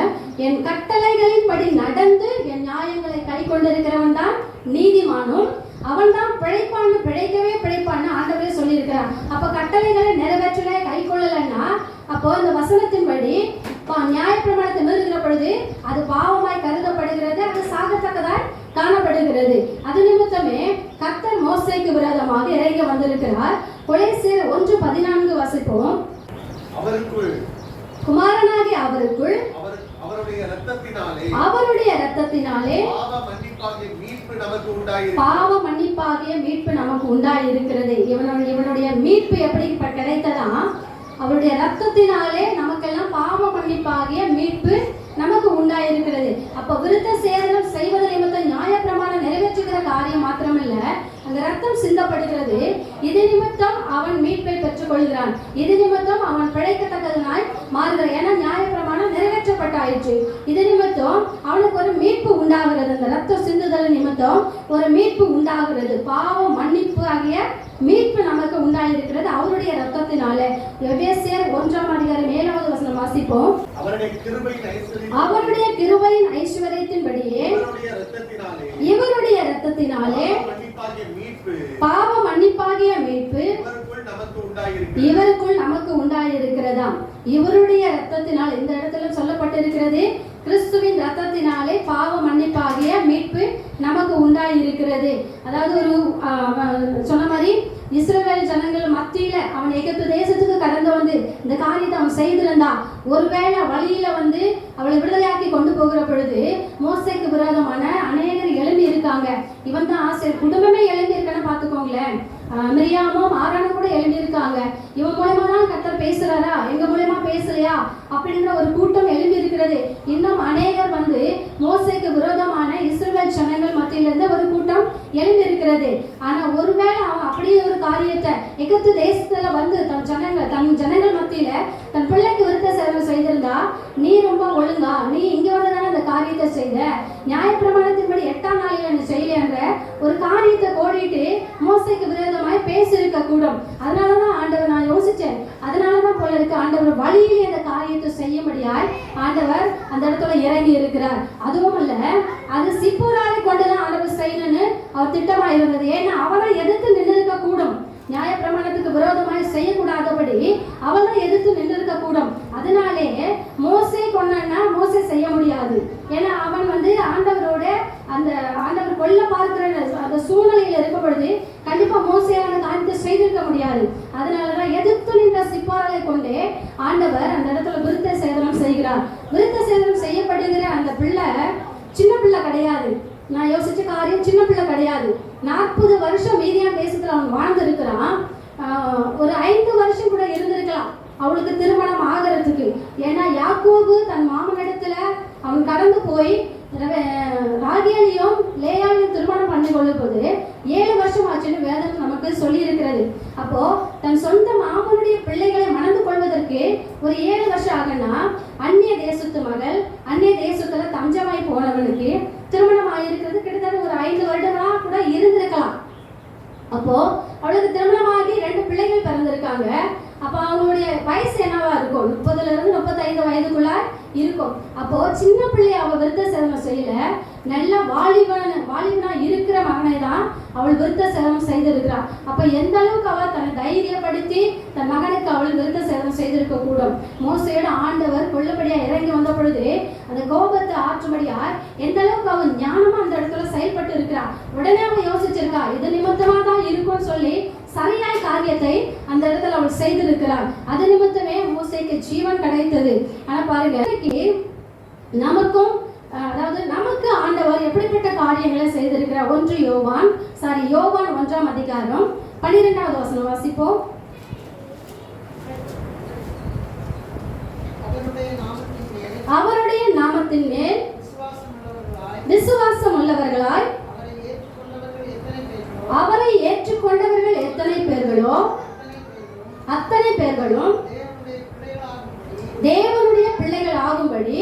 என் கட்டளைகளின்படி நடந்து என் நியாயங்களை கை கொண்டிருக்கிறவன் தான் நீதிமானும், அவன் தான் பிழைப்பான்னு, பிழைக்கவே பிழைப்பான்னு ஆண்டவரே சொல்லியிருக்கிறார். அப்ப கட்டளைகளை நிறைவேற்றல கை கொள்ளலன்னா அப்போ இந்த வசனத்தின்படி நியாய பிரமாணத்தை மீறுகிற பொழுது அது பாவமாய் கருதப்படுகிறது, அது சாகத்தக்கதாய் காணப்படுகிறது. அது நிமித்தமே கர்த்தர் மோசேக்கு விரோதமாக இறங்கி வந்திருக்கிறார். கொலேசியர் 1:14 வாசிப்போம். அவருக்குள் குமாரனாகிய அவருக்குள் அவருடைய இரத்தத்தினாலே பாவ மன்னிப்பாகிய மீட்பு நமக்கு உண்டாயிருக்கிறது. இவனுடைய மீட்பு எப்படி கிடைத்ததா? அவருடைய ரத்தத்தினாலே நமக்கெல்லாம் பாவ மன்னிப்பாகிய மீட்பு நமக்கு உண்டாயிருக்கிறது. அப்ப விருத்த சேதனம் செய்வது நிமித்தம் நியாய பிரமாணம் நிறைவேற்றுகிற காரியம் மாத்திரமல்ல, அந்த ரத்தம் சிந்தப்படுகிறது. இது நிமித்தம் அவன் மீட்பை பெற்றுக் கொள்கிறான். இது நிமித்தம் அவன் பிழைக்கத்தக்கதனாய் மாறுகிறான். ஏன்னா நியாய பிரமாணம் நிறைவேற்றப்பட்டாயிற்று. இது நிமித்தம் அவனுக்கு ஒரு மீட்பு உண்டாகிறது. அந்த ரத்த சிந்துதல் நிமித்தம் ஒரு மீட்பு உண்டாகிறது. பாவம் மன்னிப்பு ஆகிய மீட்பு நமக்கு உண்டாயிருக்கிறது அவருடைய ரத்தத்தினாலே. எபேசியர் 1ஆம் அதிகாரம் 7வது வசனம் வாசிப்போம். அவருடைய கிருபையின் ஐஸ்வரியத்தின்படியே இவருடைய ரத்தத்தினாலே பாவ மன்னிப்பாகிய மீட்பு இவருக்குள் நமக்கு உண்டாயிருக்கிறதா. இவருடைய ரத்தத்தினால் இந்த இடத்துல சொல்லப்பட்டிருக்கிறது, கிறிஸ்துவின் ரத்தத்தினாலே பாவ மன்னிப்பாகிய மீட்பு நமக்கு உண்டாயிருக்கிறது. அதாவது ஒரு சொன்ன மாதிரி இஸ்ரவேல் ஜனங்கள் மத்தியில அவன் எகிப்து தேசத்துக்கு கடந்து வந்து இந்த காரியத்தை அவன் செய்திருந்தா, ஒருவேளை வழியில வந்து அவளை விடுதலையாக்கி கொண்டு போகிற பொழுது மோசேக்கு விரோதமான அநேகர் எழும்பி இருக்காங்க. இவன் தான் ஆசிரியர் குடும்பமே எழும்பி இருக்கன்னு பாத்துக்கோங்களேன். மிரியாமும் ஆரானும் கூட எழும்பி இருக்காங்க. இவன் மூலமா தான் கர்த்தர் பேசுறாரா, எங்க மூலமா பேசலையா அப்படின்ற ஒரு கூட்டம் எழும்பி இருக்கிறது. இன்னும் அநேகர் வந்து மோசேக்கு விரோதமான இஸ்ரவேல் ஜனங்கள் மத்தியிலிருந்து ஒரு கூட்டம் எழும்பி இருக்கிறது. ஆனா ஒருவேளை அவன் அப்படியே ஒரு காரியத்தை எகிப்து தேசத்துல வந்து தன் ஜனங்கள் மத்தியில தன் பிள்ளைக்கு விருத்த சேதனம் செய்திருந்தா, நீ ரொம்ப ஒழுங்கா, நீ இங்க வந்துதானே அந்த காரியத்தை செய்த, நியாயப்பிரமாணத்தின்படி 8ஆம் நாளில் நீ செய்யலன்ற ஒரு காரியத்தை கோடிட்டு மோசேக்கு விரோதமாய் பேசியிருக்க கூடும். அதனாலதான் ஆண்டவர், நான் யோசிச்சேன், அதனாலதான் போல இருக்கு ஆண்டவர் வழியிலே அந்த காரியத்தை செய்யும்படியாய் ஆண்டவர் அந்த இடத்துல இறங்கி இருக்கிறார். அதுவும் இல்ல, அது சிப்போராலை கொண்டுதான் ஆண்டவர் செய்யணும்னு அவர் திட்டமா இருந்தது. ஏன்னா அவனை எதிர்த்து நின்று இருக்க கூடும். நியாய பிரமாணத்துக்கு விரோதமாய் செய்யக்கூடாதபடி அவனை எதிர்த்து நின்று இருக்க கூடும். அதனாலே மோசே கொண்டா மோசே செய்ய முடியாது. ஏன்னா அவன் வந்து ஆண்டவரோட அந்த ஆண்டவர் கொல்ல பார்க்கிற அந்த சூழ்நிலையில இருக்கும் பொழுது கண்டிப்பா மோசையான காரியத்தை செய்திருக்க முடியாது. அதனாலதான் எதிர்த்து நின்ற சிப்பார்களை கொண்டே ஆண்டவர் அந்த இடத்துல விருத்த சேதனம் செய்கிறார். விருத்த சேதனம் செய்யப்படுகிற அந்த பிள்ளை சின்ன பிள்ளை கிடையாது. நான் யோசிச்ச காரியம் சின்ன பிள்ளை கிடையாது. 40 வருஷம் மீதியான் தேசத்துல அவன் வாழ்ந்திருக்கிறான். ஒரு 5 வருஷம் கூட இருந்திருக்கலாம் அவளுக்கு திருமணம் ஆகிறதுக்கு. ஏன்னா யாக்கோபு தன் மாமனிடத்துல அவன் கடந்து போய் ராகேலையும் லேயாலையும் திருமணம் பண்ணி கொள்ளும் போது 7 வருஷம் ஆச்சுன்னு வேதம் நமக்கு சொல்லி இருக்கிறது. அப்போ தன் சொந்த மாமனுடைய பிள்ளைகளை மணந்து கொள்வதற்கு ஒரு 7 வருஷம் ஆகனா, அந்நிய தேசத்து மகள் அந்நிய தேசத்துல தஞ்சமாய் போனவனுக்கு திருமணம் ஆகியிருக்கிறது கிட்டத்தட்ட ஒரு 5 வருடங்களா கூட இருந்திருக்கலாம். அப்போ அவளுக்கு திருமணமாகி 2 பிள்ளைகள் பிறந்திருக்காங்க. அப்போ அவங்களுடைய வயசு என்னவா இருக்கும்? 30ல இருந்து 35 வயதுக்குள்ள இருக்கும். அப்போ சின்ன பிள்ளைய அவ விருத்த சேதனம் செய்யல, நல்ல வாலிபனா இருக்கிற மகனை தான் அவள் விருத்த சேதனம் செய்திருக்கிறாள். அப்ப எந்த அளவுக்கு அவள் தன்னை தைரியப்படுத்தி தன் மகனுக்கு அவள் விருத்த சேதனம் செய்திருக்க கூடும். மோசையோட ஆண்டவர் கொள்ளபடியா இறங்கி வந்த பொழுது அந்த கோபத்தை ஆற்றும்படியா எந்த அளவுக்கு அவன் ஞானமா அந்த இடத்துல செயல்பட்டு இருக்கிறான். உடனே அவன் யோசிச்சிருக்கா, இது நிமித்தமா தான் இருக்கும்னு சொல்லி சரியாய் காரியத்தை அந்த இடத்துல அவள் செய்திருக்கிறாள். அது நிமித்தமே மோசைக்கு ஜீவன் கிடைத்தது. ஆனா பாருங்க, நமக்கும் அதாவது நமக்கு ஆண்டவர் எப்படிப்பட்ட காரியங்களை செய்திருக்கிறார்? யோவான் 1ஆம் அதிகாரம் 12வது வசனம் வாசிப்போம். அவருடைய நாமத்தின் மேல் விசுவாசம் உள்ளவர்களாய் அவரை ஏற்றுக்கொண்டவர்கள் எத்தனை பேர்களோ அத்தனை பேர்களும் தேவனுடைய பிள்ளைகள் ஆகும்படி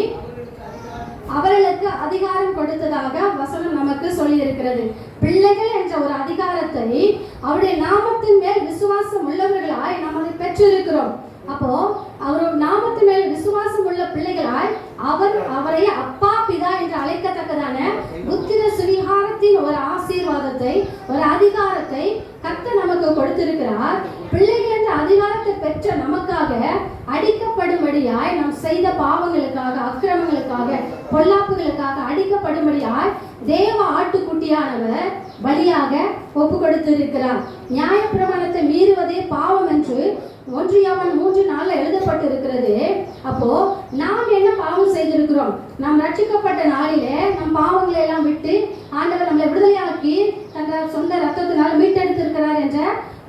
அவர்களுக்கு அதிகாரம் கொடுத்ததாக வசனம் நமக்கு சொல்லி இருக்கிறது. பிள்ளைகள் என்ற ஒரு அதிகாரத்தை அவருடைய நாமத்தின் மேல் விசுவாசம் உள்ளவர்களாய் நாம் அதை பெற்றிருக்கிறோம். அப்போ அவர் நாமத்தின் மேல் விசுவாசம் உள்ள பிள்ளைகளாய் அவரை அப்பா பிதா என்று அழைக்கத்தக்கதான புத்திர சுவிகாரத்தின் ஒரு ஆசீர்வாதத்தை, ஒரு அதிகாரத்தை கர்த்தர் நமக்கு கொடுத்திருக்கிறார். பிள்ளைகள் என்ற அதிகாரத்தை பெற்ற நமக்காக அடிக்கப்படும்படியாய் நாம் செய்த பாவங்களுக்காக, அக்கிரமங்களுக்காக, பொல்லாப்புகளுக்காக அடிக்கப்படும்படியாய் தேவ ஆட்டுக்குட்டியானவர் பலியாக ஒப்பு கொடுத்திருக்கிறார். நியாயப்பிரமாணத்தை மீறுவதே பாவம் என்று 1 யோவான் 3:4 எழுதப்பட்டு இருக்கிறது. அப்போ நாம் என்ன பாவம் செய்திருக்கிறோம்? நாம் ரட்சிக்கப்பட்ட நாளிலே நம் பாவங்களை எல்லாம் விட்டு ஆண்டவர் நம்மளை விடுதலையாக்கி தன் சொந்த ரத்தத்தினால் மீட்டெடுத்திருக்கிறார் என்ற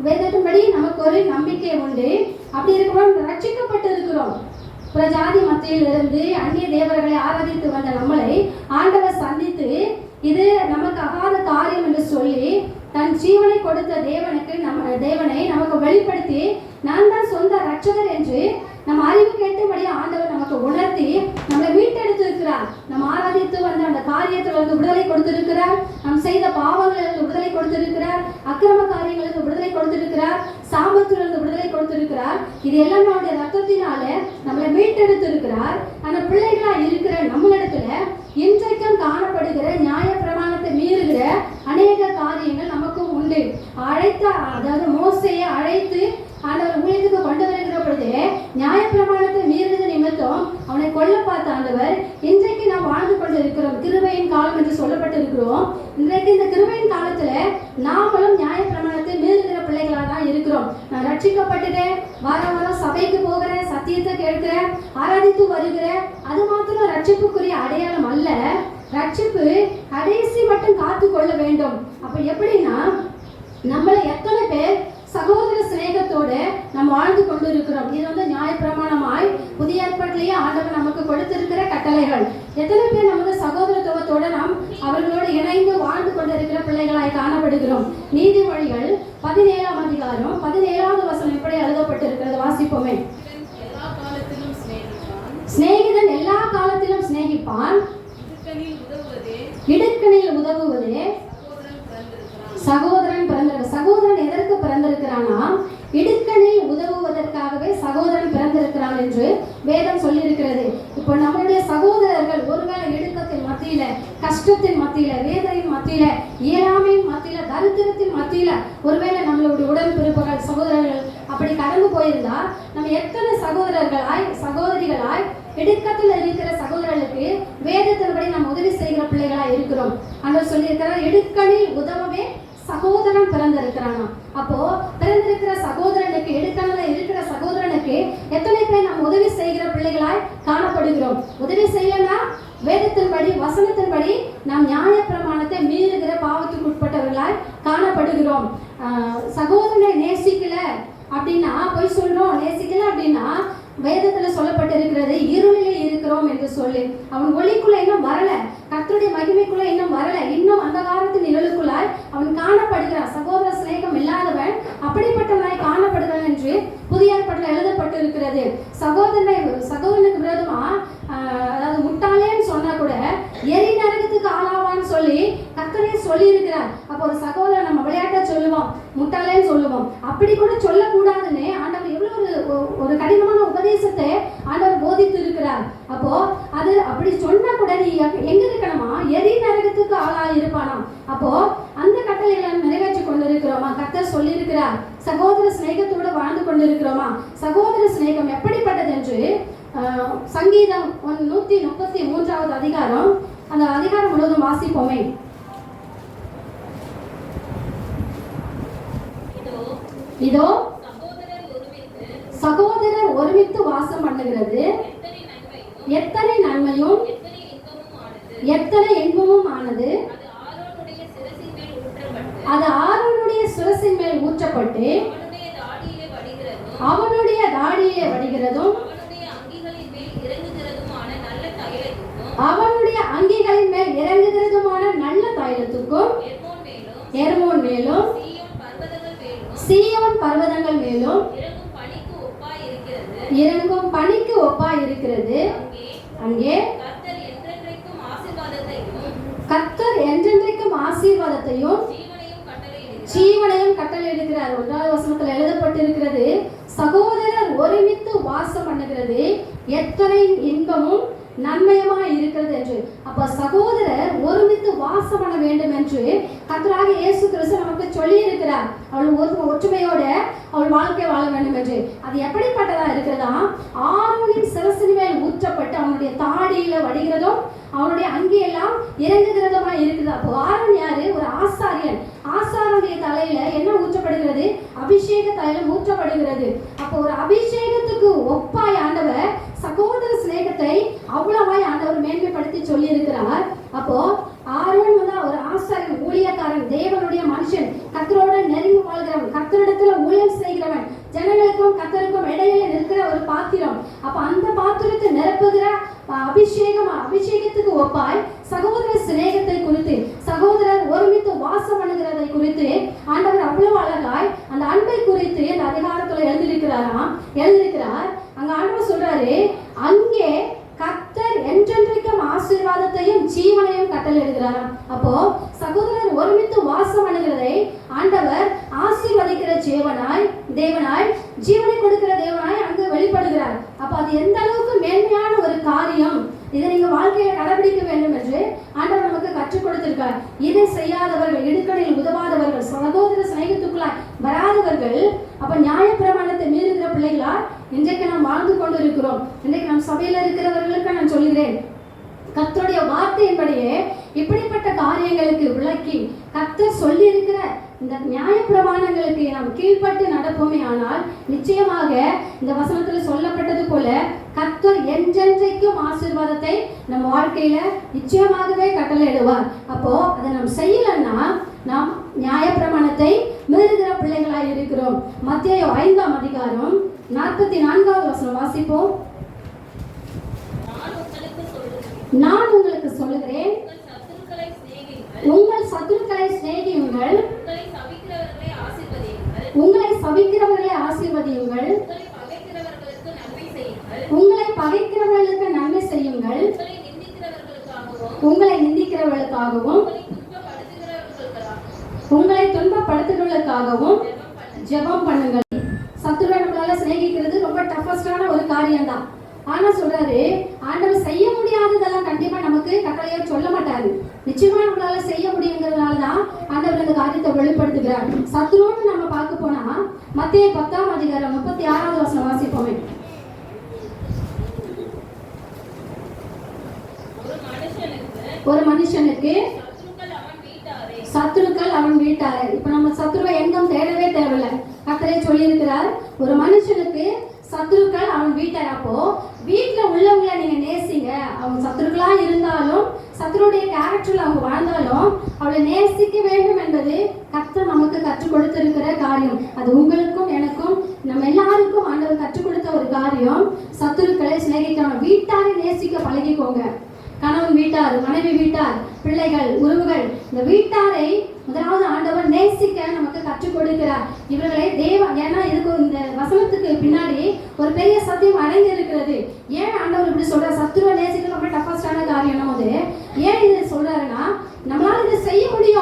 வேதத்தின்படி நமக்கு ஒரு நம்பிக்கை உண்டு. அப்படி இருக்கிறோம், ரட்சிக்கப்பட்டு இருக்கிறோம். பிரஜாதி மத்தியிலிருந்து அந்நிய தேவர்களை ஆராதித்து வந்த நம்மளை ஆண்டவர் சந்தித்து இது நமக்கு அகாத காரியம் என்று சொல்லி தன் ஜீவனை கொடுத்த தேவனை நமக்கு வெளிப்படுத்தி நான் தான் சொந்த ரட்சகர் என்று நம்ம அறிவு கேட்டபடி ஆண்டவர் நமக்கு உணர்த்தி நம்மளை மீட்டெடுத்திருக்கிறார். நம்ம ஆராதித்து வந்த அந்த காரியத்தில் வந்து விடுதலை கொடுத்திருக்கிறார். நாம் செய்த பாவங்களிலிருந்து விடுதலை கொடுத்திருக்கிறார். அக்கிரம காரியங்களுக்கு விடுதலை கொடுத்திருக்கிறார். சாபத்திலிருந்து விடுதலை கொடுத்திருக்கிறார். இது எல்லாம் நம்முடைய ரத்தத்தினால நம்மளை மீட்டெடுத்திருக்கிறார். அந்த பிள்ளைகளா இருக்கிற நம்மளிடத்துல இன்றைக்கும் காணப்படுகிற நியாய பிரமாணத்தை மீறுகிற அநேக காரியங்கள் நமக்கும் உண்டு. அதாவது மோசையை அழைத்து ஆண்டவர் ஊழியத்துக்கு கொண்டு வருகிற பொழுது நியாயப்பிரமாணத்தை மீறினது நிமித்தம் அவனை கொல்ல பார்த்த ஆண்டவர் இன்றைக்கு நாம் வாழ்ந்து கொண்டு இருக்கிறோம். கிருபையின் காலம் என்று சொல்லப்பட்டிருக்கிறோம். இன்றைக்கு இந்த கிருபையின் காலத்துல நாமளும் நியாயப்பிரமாணத்தை மீறுகிற பிள்ளைகளாக தான் இருக்கிறோம். நான் ரட்சிக்கப்பட்டுட்டேன், வாரம் சபைக்கு போகிறேன், சத்தியத்தை கேட்கிறேன், ஆராதித்து வருகிறேன். அது மாத்திரம் ரட்சிப்புக்குரிய அடையாளம் அல்ல. ரட்சிப்பு கடைசி மட்டும் காத்து கொள்ள வேண்டும். அப்ப எப்படின்னா, நம்மளை எத்தனை பேர் சகோதர சிநேகத்தோடு நம்ம வாழ்ந்து கொண்டு இருக்கிறோம். இது வந்து நியாயப்பிரமாணமாய் புதிய ஏற்பாட்டிலேயே ஆண்டவர் நமக்கு கொடுத்திருக்கிற கட்டளைகள். எத்தனை பேர் நமது சகோதரத்துவத்தோடு நாம் அவர்களோடு இணைந்து வாழ்ந்து கொண்டிருக்கிற பிள்ளைகளாய் காணப்படுகிறோம். நீதிமொழிகள் 17ஆம் அதிகாரம் 17வது வசனம் எப்படி எழுதப்பட்டிருக்கிறது வாசிப்போமே. சிநேகிதன் எல்லா காலத்திலும் சிநேகிப்பான், இடுக்கணில் உதவுவதே சகோதரன் பிறந்திருக்க. சகோதரன் எதற்கு பிறந்திருக்கிறானா? இடுக்கணில் உதவுவதற்காகவே சகோதரன் பிறந்திருக்கிறான் என்று வேதம் சொல்லியிருக்கிறது. இப்போ நம்மளுடைய சகோதரர்கள் ஒருவேளை இடுக்கத்தின் மத்தியில, கஷ்டத்தின் மத்தியில, வேதனையின் மத்தியில, இயலாமையின் மத்தியில, தரித்திரத்தின் மத்தியில ஒருவேளை நம்மளுடைய உடன்பிறப்புகள் சகோதரர்கள் அப்படி கடந்து போயிருந்தா நம்ம எத்தனை சகோதரிகளாய் இடுக்கத்தில் இருக்கிற சகோதரர்களுக்கு வேதத்தின்படி நம்ம உதவி செய்கிற பிள்ளைகளா இருக்கிறோம். ஆண்டவர் சொல்லியிருக்கிறார், இடுக்கணில் உதவவே சகோதரன் பிறந்திருக்கிறானா. அப்போ பிறந்திருக்கிற சகோதரனுக்கு, இடுக்கணில் இருக்கிற சகோதரனுக்கு எத்தனை பேர் நம்ம உதவி செய்கிற பிள்ளைகளாய் காணப்படுகிறோம்? உதவி செய்யலன்னா வேதத்தின்படி, வசனத்தின்படி நாம் நியாய பிரமாணத்தை மீறுகிற பாவத்துக்கு உட்பட்டவர்களாய் காணப்படுகிறோம். சகோதரனை நேசிக்கல அப்படின்னா போய் சொல்றோம், நேசிக்கல அப்படின்னா வேதத்துல சொல்லப்பட்டிருக்கிறது இருளிலே இருக்கிறோம் என்று சொல்லி. அவன் ஒளிக்குள்ள இன்னும் வரல, கர்த்தருடைய மகிமைக்குள்ள இன்னும் வரல, இன்னும் அந்தகாரத்தின் நிழலுக்குள்ளாய் அவன் காணப்படுகிறான். சகோதர சிநேகம் இல்லாதவன் அப்படிப்பட்டவனாய் காணப்படுகிறான் என்று புதிய ஏற்பாட்டில் எழுதப்பட்டிருக்கிறது. சகோதரனுக்கு விரோதமா அதாவது முட்டாளேன்னு சொன்னா கூட எரி நரகத்துக்கு ஆளாவான்னு சொல்லி கர்த்தரே சொல்லி இருக்கிறார். அப்போ ஒரு சகோதரன் நம்ம விளையாட்டா சொல்லுவோம், முட்டாளேன்னு சொல்லுவோம், அப்படி கூட சொல்லக்கூடாதுன்னு ஆண்டவர் எவ்வளவு ஒரு கடினமான உபதேசத்தை ஆண்டவர் போதித்து இருக்கிறார். அப்போ அது அப்படி சொன்னா கூட நீ எங்க இருக்கணுமா, எரி நரகத்துக்கு ஆளாக இருப்பானா. அப்போ அந்த கட்டளைகளை நிறைவேற்றி கொண்டிருக்கிறோமா? கர்த்தர் சொல்லி இருக்கிறார். சகோதர சிநேகத்தோடு வாழ்ந்து கொண்டிருக்கிறோமா? சகோதர சிநேகம் எப்படிப்பட்டது என்று சங்கீதம் 133வது அதிகாரம், அந்த அதிகாரம் முழுவதும் வாசிப்போமே. இதோ சகோதரர் ஒருமித்து வாசம் பண்ணுகிறது எத்தனை நன்மையும் எத்தனை இன்பமும் ஆனது. அது ஆரோனுடைய சிரசின் மேல் ஊற்றப்பட்டு அவனுடைய தாடியிலே வடிகிறதும் அவனுடைய அங்கிகளின் மேல் இறங்குகிறதுமான நல்ல தைலத்துக்கும் எர்மோன் மேலும் சீயோன் பர்வதங்கள் மேலும் இறங்கும் பனிக்கு ஒப்பாய் இருக்கிறது. அங்கே கர்த்தர் என்றென்றைக்கும் ஆசீர்வாதத்தையும் ஜீவனையும் கட்டளையிடுகிறார். 1வது வசனத்தில் எழுதப்பட்டிருக்கிறது, சகோதரர் ஒருமித்து வாசம் பண்ணுகிறது எத்தனை இன்பமும் நன்மையுமா இருக்கிறது என்று. அப்ப சகோதரர் ஒருமித்து வாசம் பண்ண வேண்டும் என்று கர்த்தராகிய இயேசு கிறிஸ்து நமக்கு சொல்லி இருக்கிறார். அவள் ஒற்றுமையோட அவள் வாழ்க்கை வாழ வேண்டும் என்று. அது எப்படிப்பட்டதா இருக்கிறதா? ஆரோனின் சிரசின் மேல் ஊற்றப்பட்டு அவனுடைய தாடியில வடிகிறதும் அவனுடைய அங்கியெல்லாம் இறங்குகிறதுமா இருக்குது. அப்போ ஆரோன் யாரு? ஒரு ஆசாரியன். ஆசாரனுடைய தலையில என்ன ஊற்றப்படுகிறது? அபிஷேக தைலம் ஊற்றப்படுகிறது. அப்போ ஒரு அபிஷேகத்துக்கு ஒப்பாய் ஆண்டவர் சகோதர சிநேகத்தை அவ்வளவாய் ஆண்டவர் மேன்மைப்படுத்தி சொல்லி இருக்கிறார். அப்போ ஆரோன் ஒரு ஆசாரியன், ஊழியக்காரன், தேவனுடைய மனுஷன், கர்த்தரோட நெருங்கி வாழ்கிறவன், கர்த்தரிடத்துல ஊழியம் செய்கிறவன், ஜனங்களுக்கும் கர்த்தருக்கும் இடையில நிற்கிற ஒரு பாத்திரம். அப்ப அந்த பாத்திரத்தை நிரப்புகிற அபிஷேகத்துக்கு ஒப்பாய் சகோதர சிநேகத்தை குறித்து, சகோதரர் ஒருமித்து வாசம் பண்ணுகிறதை குறித்து ஆண்டவர் அவ்வளவு அழகாய் அந்த அன்பை குறித்து அந்த அதிகாரத்துல எழுதியிருக்கிறார். அங்க ஆண்டவர் சொல்றாரு, அங்கே கர்த்தர் என்றென்றைக்கும் ஆசீர்வாதத்தையும் ஜீவனையும் கட்டளையிடுகிறாராம். அப்போ சகோதரர் ஒருமித்து வாசம் பண்ணுகிறதை ஆண்டவர் ஆசீர்வதிக்கிற தேவனாய் ஜீவனை கொடுக்கிற தேவனாய் அங்கு வெளிப்படுகிறார். அப்ப அது எந்த அளவுக்கு மேன்மையான ஒரு காரியம், இதை நீங்க வாழ்க்கையில கடைபிடிக்க வேண்டும் என்று ஆண்டவர் நமக்கு கற்றுக் கொடுத்திருக்கார். இதை செய்யாதவர்கள், இடுக்கணில் உதவாதவர்கள், சகோதர சிநேகத்துக்குள்ளாய் வராதவர்கள், அப்ப நியாயப்பிரமாணத்தை மீறுகிற பிள்ளைகளால் இன்றைக்கு நாம் வாழ்ந்து கொண்டு இருக்கிறோம். இன்றைக்கு நம் சபையில இருக்கிறவர்களுக்கு நான் சொல்கிறேன், கர்த்தருடைய வார்த்தையின்படியே இப்படிப்பட்ட காரியங்களுக்கு விளக்கி கர்த்தர் சொல்லி இருக்கிற இந்த நியாயப்பிரமாணங்களுக்கு நாம் கீழ்பட்டு நடப்போமே ஆனால் நிச்சயமாக இந்த வசனத்தில் சொல்லப்பட்டது போல கர்த்தர் என்றென்றைக்கும் ஆசீர்வாதத்தை நம்ம வாழ்க்கையில நிச்சயமாகவே கட்டளையிடுவார். அப்போ அதை நாம் செய்யலன்னா நாம் நியாயப்பிரமாணத்தை மீறுகிற பிள்ளைகளாய் இருக்கிறோம். மத்தேயு 5ஆம் அதிகாரம் 44வது வசனம் வாசிப்போம். நான் உங்களுக்கு சொல்லுகிறேன், உங்கள் சத்துருக்களை சிநேகியுங்கள், உங்களை சபிக்கிறவர்களை ஆசீர்வதியுங்கள், உங்களை பகைக்கிறவர்களுக்கு நன்மை செய்யுங்கள், உங்களை நிந்திக்கிறவர்களுக்காகவும் உங்களை துன்பப்படுத்துகிறவர்களுக்காகவும் ஜெபம் பண்ணுங்கள். சத்துருவை நம்மளால சிநேகிக்கிறது ரொம்ப டஃபஸ்டான ஒரு காரியம் தான். ஆனா சொல்றாரு, ஆண்டவர் செய்ய முடியாததெல்லாம் கண்டிப்பா நமக்கு கட்டளையா சொல்ல மாட்டாரு. நிச்சயமா நம்மளால செய்ய முடியுங்கிறதுனாலதான் ஆண்டவர் இந்த காரியத்தை வெளிப்படுத்துகிறார். சத்துருன்னு நம்ம பார்க்க போனா மத்தேயு 10ஆம் அதிகாரம் 36வது வசனம் வாசிப்போமே. ஒரு மனுஷனுக்கு சத்துருக்கள் அவன் வீட்டாரே. இப்ப நம்ம சத்துருவை எங்கும் தேடவே தேவையில்லை, கர்த்தரே சொல்லி இருக்கிறார். ஒரு மனுஷனுக்கு சத்துருக்கள் அவன் வீட்டார். அப்போ வீட்டுல உள்ளவங்களை நீங்க நேசிங்க. அவங்க சத்துருக்களா இருந்தாலும், சத்துருடைய கேரக்டர்ல அவங்க வாழ்ந்தாலும் அவளை நேசிக்க வேண்டும் என்பது கர்த்தர் நமக்கு கற்றுக் கொடுத்திருக்கிற காரியம். அது உங்களுக்கும் எனக்கும் நம்ம எல்லாருக்கும் ஆண்டவர் கற்றுக் கொடுத்த ஒரு காரியம். சத்துருக்களை சிநேகிக்கணும், வீட்டாரை நேசிக்க பழகிக்கோங்க. கணவன் வீட்டார், மனைவி வீட்டார், பிள்ளைகள், உறவுகள், இந்த வீட்டாரை முதலாவது ஆண்டவர் நேசிக்க நமக்கு கற்றுக் கொடுக்கிறார். இவர்களை ஏன்னா இதுக்கு இந்த வசனத்துக்கு பின்னாடி ஒரு பெரிய சத்தியம் அடங்கி இருக்கிறது. ஏன் ஆண்டவர் இப்படி சொல்றார்? சத்துருவை நேசிக்க ரொம்ப டஃபஸ்டான காரியம் போது ஏன் இது சொல்றாருன்னா, நம்மளால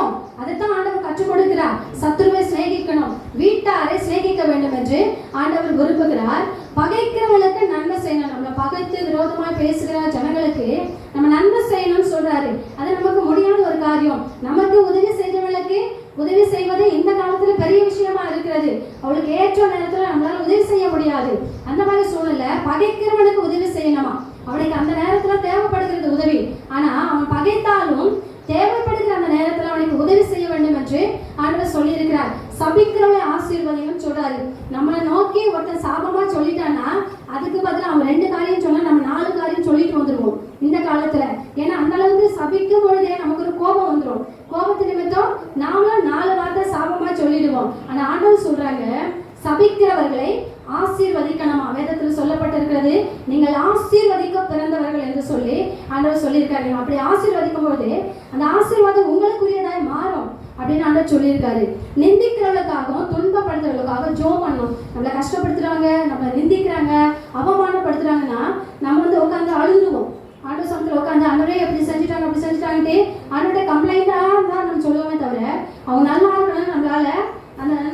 செய்யணும். அதைத்தான் ஆண்டவர் கற்றுக் கொடுக்கிறார். சத்துருவை சிநேகிக்கணும், வீட்டாரை சிநேகிக்க வேண்டும் என்று ஆண்டவர் விரும்புகிறார். பகைக்கிறவர்களுக்கு நன்மை செய்யணும். நம்மளை பகைத்து விரோதமாய் பேசுகிற ஜனங்களுக்கு நம்ம நன்மை செய்யணும்னு சொல்றாரு. அது நமக்கு முடியாத ஒரு காரியம். நமக்கு உதவி செய்தவர்களுக்கு உதவி செய்வது இந்த காலத்துல பெரிய விஷயமா இருக்கிறது. அவளுக்கு ஏற்ற நேரத்துல நம்மளால உதவி செய்ய முடியாது. அந்த மாதிரி சூழ்நிலை பகைக்கிறவனுக்கு உதவி செய்யணுமா, அவனுக்கு அந்த நேரத்துல தேவைப்படுகிறது உதவி. ஆனா அவன் பகைத்தாலும் தேவைப்படுகிற அந்த நேரத்துல அவனுக்கு உதவி செய்ய வேண்டும் என்று ஆண்டவர் சொல்லி இருக்கிறார். சபிக்கிறவளை ஆசீர்வதியும் சொல்றாரு. நம்மளை நோக்கி ஒருத்தன் சாபமா சொல்லிட்டான்னா அதுக்கு பதில் அவன் 2 காரியம் சொன்னா நம்ம 4 காரியம் சொல்லிட்டு வந்துருவோம் இந்த காலத்துல. ஏன்னா அந்த அளவுக்கு சபிக்கும் பொழுதே நமக்கு ஒரு கோபம் வந்துடும். கோபத்து நிமித்தம் நாமளும் 4 வார்த்தை சாபமா சொல்லிடுவோம். ஆனா ஆண்டவர் சொல்றாங்க, சபிக்கிறவர்களை ஆசீர்வதிக்கணுமா. வேதத்தில் சொல்லப்பட்டிருக்கிறது, நீங்கள் ஆசீர்வதிக்க பிறந்தவர்கள் என்று சொல்லி ஆண்டவர் சொல்லியிருக்காரு. அப்படி ஆசீர்வதிக்கும் போது அந்த ஆசீர்வாதம் உங்களுக்குரியதாய் மாறும் அப்படின்னு ஆண்டவர் சொல்லியிருக்காரு. நிந்திக்கிறவர்களுக்காகவும் துன்பப்படுத்துறவர்களுக்காக ஜெபம் பண்ணணும். நம்மளை கஷ்டப்படுத்துறாங்க, நம்மளை நிந்திக்கிறாங்க, அவமானப்படுத்துறாங்கன்னா நம்ம உட்காந்து அழுதுருவோம். ஆண்டவர் சமத்துல உட்காந்து ஆண்டவரே எப்படி செஞ்சுட்டாங்க அப்படி செஞ்சுட்டாங்கட்டு ஆண்டவர்கிட்ட கம்ப்ளைண்டா தான் நம்ம சொல்லுவோமே தவிர அவங்க நல்லா இருக்கணும்னு நம்மளால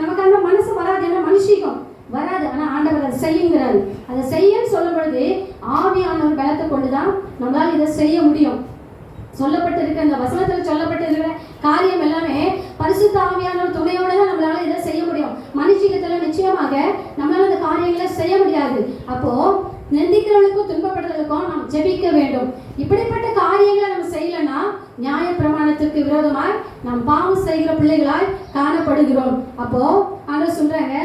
நமக்கு அந்த மனசு வராது. ஏன்னா மனுஷிகம் வராது. ஆனா ஆண்டவர் அதை செய்யுங்கிறாரு. அதை செய்யன்னு சொல்லும் பொழுது ஆவியானவர் பலத்தை கொண்டுதான் நம்மளால இதை செய்ய முடியும். சொல்லப்பட்டிருக்க இந்த வசனத்துல சொல்லப்பட்டிருக்கிற காரியம் எல்லாமே பரிசுத்த ஆவியானவர் துணையோட தான் நம்மளால இதை செய்ய முடியும். மனுஷிகத்துல நிச்சயமாக நம்மளால இந்த காரியங்களை செய்ய முடியாது. அப்போ நிந்திக்கிறவர்களுக்கும் துன்பப்படுறவர்களுக்கும் நாம் ஜெபிக்க வேண்டும். இப்படிப்பட்ட காரியங்களை நம்ம செய்யலன்னா நியாய பிரமாணத்திற்கு விரோதமாய் நாம் பாவம் செய்கிற பிள்ளைகளாய் காணப்படுகிறோம். அப்போ ஆண்டவர் சொல்றாங்க,